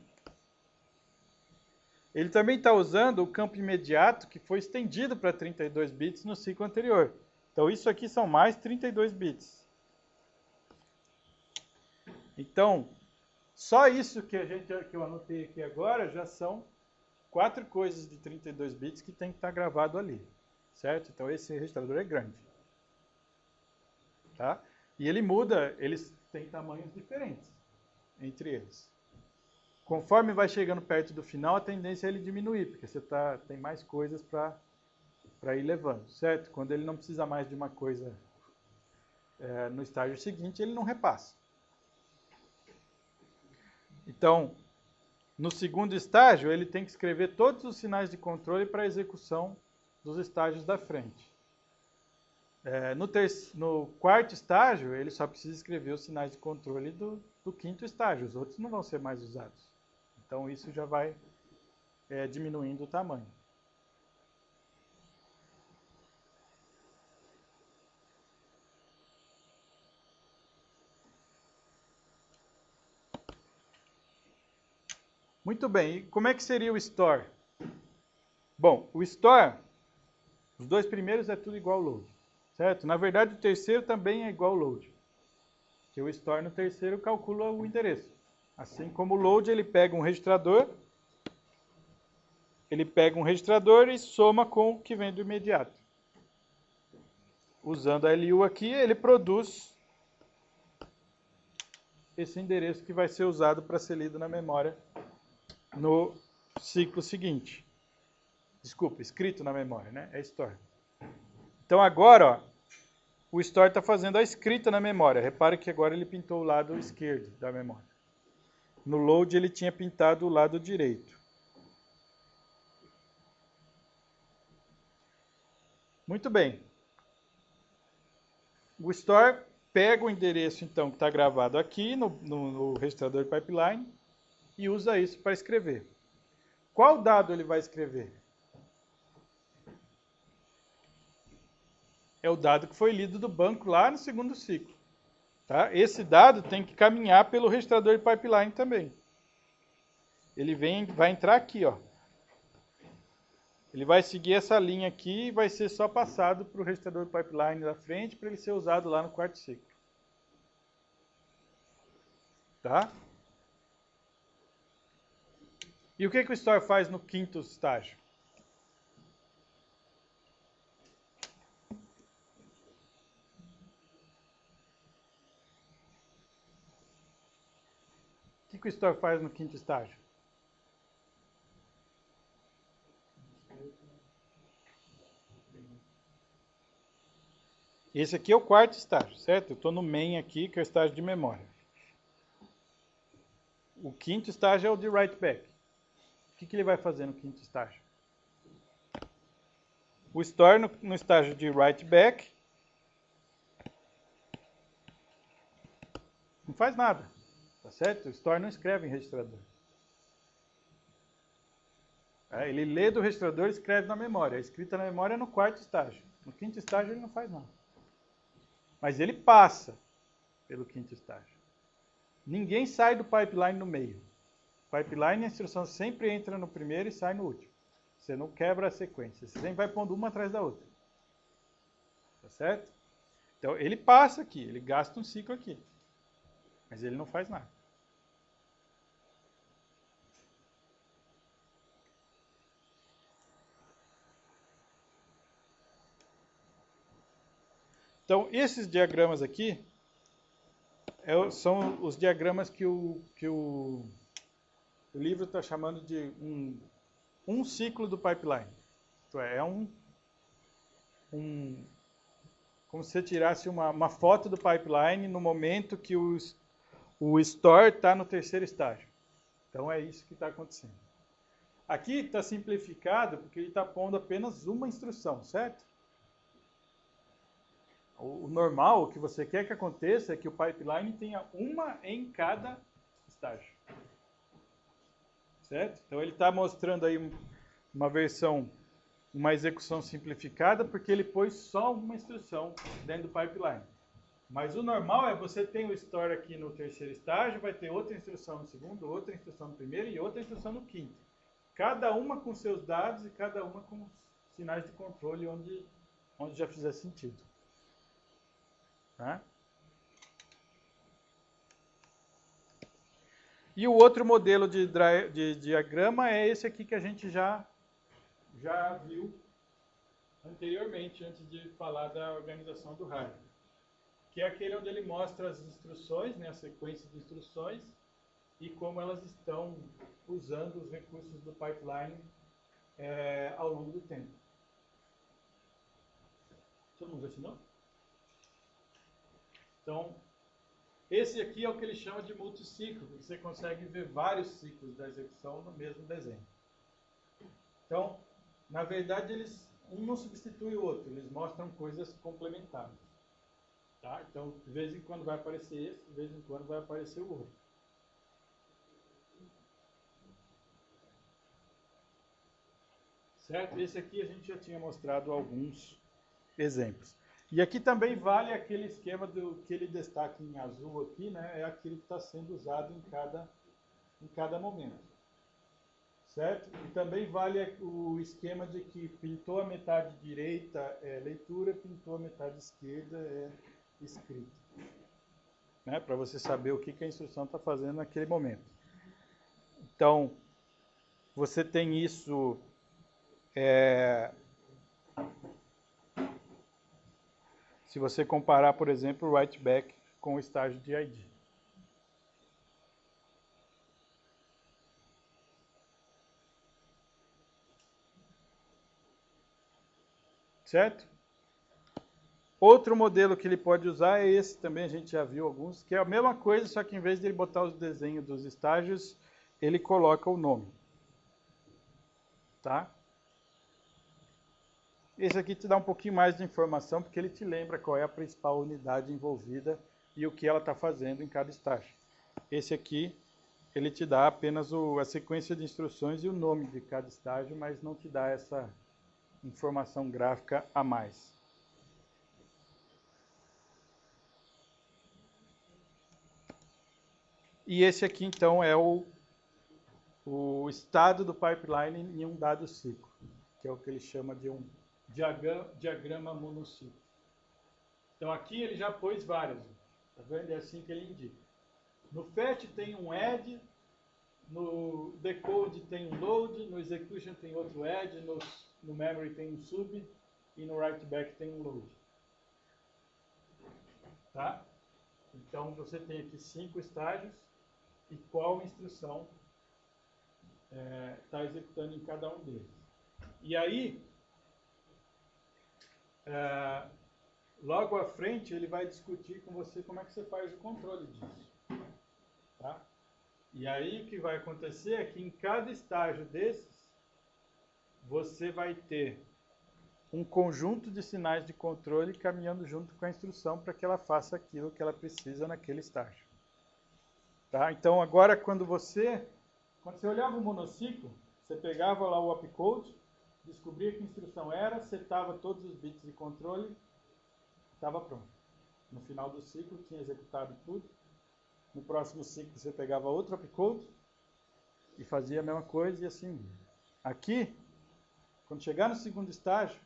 Ele também está usando o campo imediato que foi estendido para 32 bits no ciclo anterior. Então isso aqui são mais 32 bits. Então, só isso que eu anotei aqui agora já são 4 coisas de 32 bits que tem que estar gravado ali. Certo? Então esse registrador é grande. Tá? E ele muda, eles têm tamanhos diferentes entre eles. Conforme vai chegando perto do final, a tendência é ele diminuir, porque você tem mais coisas para ir levando, certo? Quando ele não precisa mais de uma coisa no estágio seguinte, ele não repassa. Então, no 2º estágio, ele tem que escrever todos os sinais de controle para a execução dos estágios da frente. No 4º estágio, ele só precisa escrever os sinais de controle do 5º estágio. Os outros não vão ser mais usados. Então, isso já vai diminuindo o tamanho. Muito bem, e como é que seria o store? Bom, o store, os dois primeiros é tudo igual ao load, certo? Na verdade, o terceiro também é igual ao load. Que o store no terceiro calcula o endereço. Assim como o load, ele pega um registrador e soma com o que vem do imediato. Usando a LU aqui, ele produz esse endereço que vai ser usado para ser lido na memória no ciclo seguinte. Desculpa, escrito na memória, né? É store. Então agora, ó, o store está fazendo a escrita na memória. Repare que agora ele pintou o lado esquerdo da memória. No load ele tinha pintado o lado direito. Muito bem. O store pega o endereço, então, que está gravado aqui no registrador de pipeline e usa isso para escrever. Qual dado ele vai escrever? É o dado que foi lido do banco lá no segundo ciclo. Tá? Esse dado tem que caminhar pelo registrador de pipeline também. Ele vai entrar aqui, ó. Ele vai seguir essa linha aqui e vai ser só passado para o registrador de pipeline da frente para ele ser usado lá no quarto ciclo. Tá? E o que o store faz no quinto estágio? O que o store faz no quinto estágio? Esse aqui é o quarto estágio, certo? Eu estou no main aqui, que é o estágio de memória. O quinto estágio é o de write back. O que ele vai fazer no quinto estágio? O store no estágio de write back não faz nada, tá certo? O store não escreve em registrador. Ele lê do registrador e escreve na memória. A escrita na memória é no quarto estágio. No quinto estágio ele não faz nada. Mas ele passa pelo quinto estágio. Ninguém sai do pipeline no meio. Pipeline, a instrução sempre entra no primeiro e sai no último. Você não quebra a sequência. Você sempre vai pondo uma atrás da outra. Tá certo? Então, ele passa aqui. Ele gasta um ciclo aqui. Mas ele não faz nada. Então, esses diagramas aqui são os diagramas que o livro está chamando de um ciclo do pipeline. Isto é como se você tirasse uma foto do pipeline no momento que o store está no terceiro estágio. Então, é isso que está acontecendo. Aqui está simplificado porque ele está pondo apenas uma instrução, certo? O normal, o que você quer que aconteça é que o pipeline tenha uma em cada estágio. Certo? Então ele está mostrando aí uma versão, uma execução simplificada, porque ele pôs só uma instrução dentro do pipeline. Mas o normal é você tem o store aqui no terceiro estágio, vai ter outra instrução no segundo, outra instrução no primeiro e outra instrução no quinto. Cada uma com seus dados e cada uma com sinais de controle onde já fizer sentido. Tá? E o outro modelo de diagrama é esse aqui que a gente já viu anteriormente, antes de falar da organização do hardware. Que é aquele onde ele mostra as instruções, né, a sequência de instruções, e como elas estão usando os recursos do pipeline ao longo do tempo. Todo mundo já assinou? Então, esse aqui é o que ele chama de multiciclo. Você consegue ver vários ciclos da execução no mesmo desenho. Então, na verdade, um não substitui o outro. Eles mostram coisas complementares. Tá? Então, de vez em quando vai aparecer esse, de vez em quando vai aparecer o outro. Certo? Esse aqui a gente já tinha mostrado alguns exemplos. E aqui também vale aquele esquema que ele destaca em azul aqui, né? É aquele que está sendo usado em cada momento. Certo? E também vale o esquema de que pintou a metade direita é leitura, pintou a metade esquerda é escrita. Né? Para você saber o que a instrução está fazendo naquele momento. Então, você tem isso... se você comparar, por exemplo, o write back com o estágio de ID. Certo? Outro modelo que ele pode usar é esse, também a gente já viu alguns, que é a mesma coisa, só que em vez de ele botar os desenhos dos estágios, ele coloca o nome. Tá? Esse aqui te dá um pouquinho mais de informação, porque ele te lembra qual é a principal unidade envolvida e o que ela está fazendo em cada estágio. Esse aqui, ele te dá apenas a sequência de instruções e o nome de cada estágio, mas não te dá essa informação gráfica a mais. E esse aqui, então, é o estado do pipeline em um dado ciclo, que é o que ele chama de um diagrama monociclo. Então, aqui ele já pôs vários. Tá vendo? É assim que ele indica. No fetch tem um add, no decode tem um load, no execution tem outro add, no memory tem um sub e no write back tem um load. Tá? Então, você tem aqui 5 estágios e qual instrução está executando em cada um deles. E aí, logo à frente, ele vai discutir com você como é que você faz o controle disso. Tá? E aí, o que vai acontecer é que em cada estágio desses, você vai ter um conjunto de sinais de controle caminhando junto com a instrução para que ela faça aquilo que ela precisa naquele estágio. Tá? Então, agora, quando você olhava o monociclo, você pegava lá o opcode, descobria que instrução era, setava todos os bits de controle, estava pronto. No final do ciclo, tinha executado tudo. No próximo ciclo, você pegava outro opcode e fazia a mesma coisa e assim. Aqui, quando chegar no segundo estágio,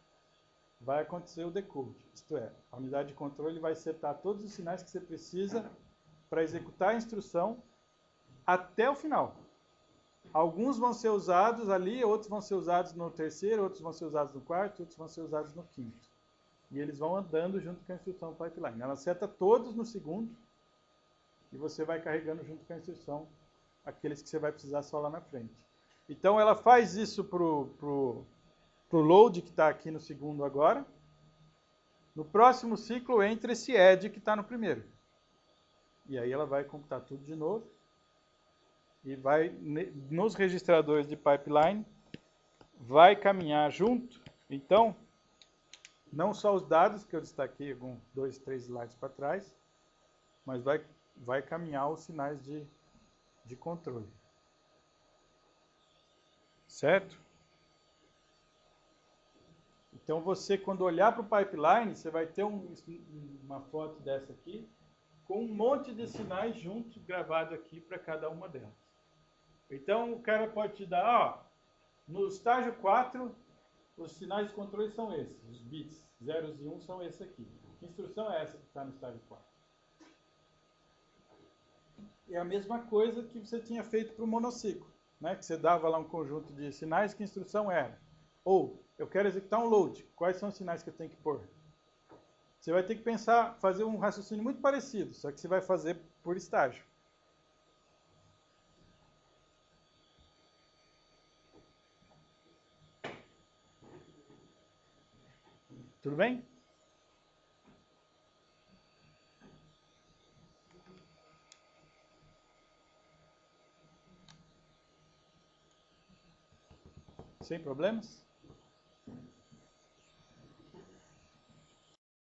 vai acontecer o decode. Isto é, a unidade de controle vai setar todos os sinais que você precisa para executar a instrução até o final. Alguns vão ser usados ali, outros vão ser usados no terceiro, outros vão ser usados no quarto, outros vão ser usados no quinto. E eles vão andando junto com a instrução pipeline. Ela seta todos no segundo e você vai carregando junto com a instrução aqueles que você vai precisar só lá na frente. Então ela faz isso pro load que está aqui no segundo agora. No próximo ciclo entra esse add que está no primeiro. E aí ela vai computar tudo de novo. E vai, nos registradores de pipeline, vai caminhar junto. Então, não só os dados que eu destaquei, 2, 3 slides para trás, mas vai caminhar os sinais de controle. Certo? Então, você, quando olhar para o pipeline, você vai ter uma foto dessa aqui, com um monte de sinais juntos, gravado aqui para cada uma delas. Então, o cara pode te dar, no estágio 4, os sinais de controle são esses, os bits 0 e 1 são esses aqui. Que instrução é essa que está no estágio 4? É a mesma coisa que você tinha feito para o monociclo, né? Que você dava lá um conjunto de sinais, que instrução era? Ou, eu quero executar um load, quais são os sinais que eu tenho que pôr? Você vai ter que pensar, fazer um raciocínio muito parecido, só que você vai fazer por estágio. Tudo bem? Sem problemas?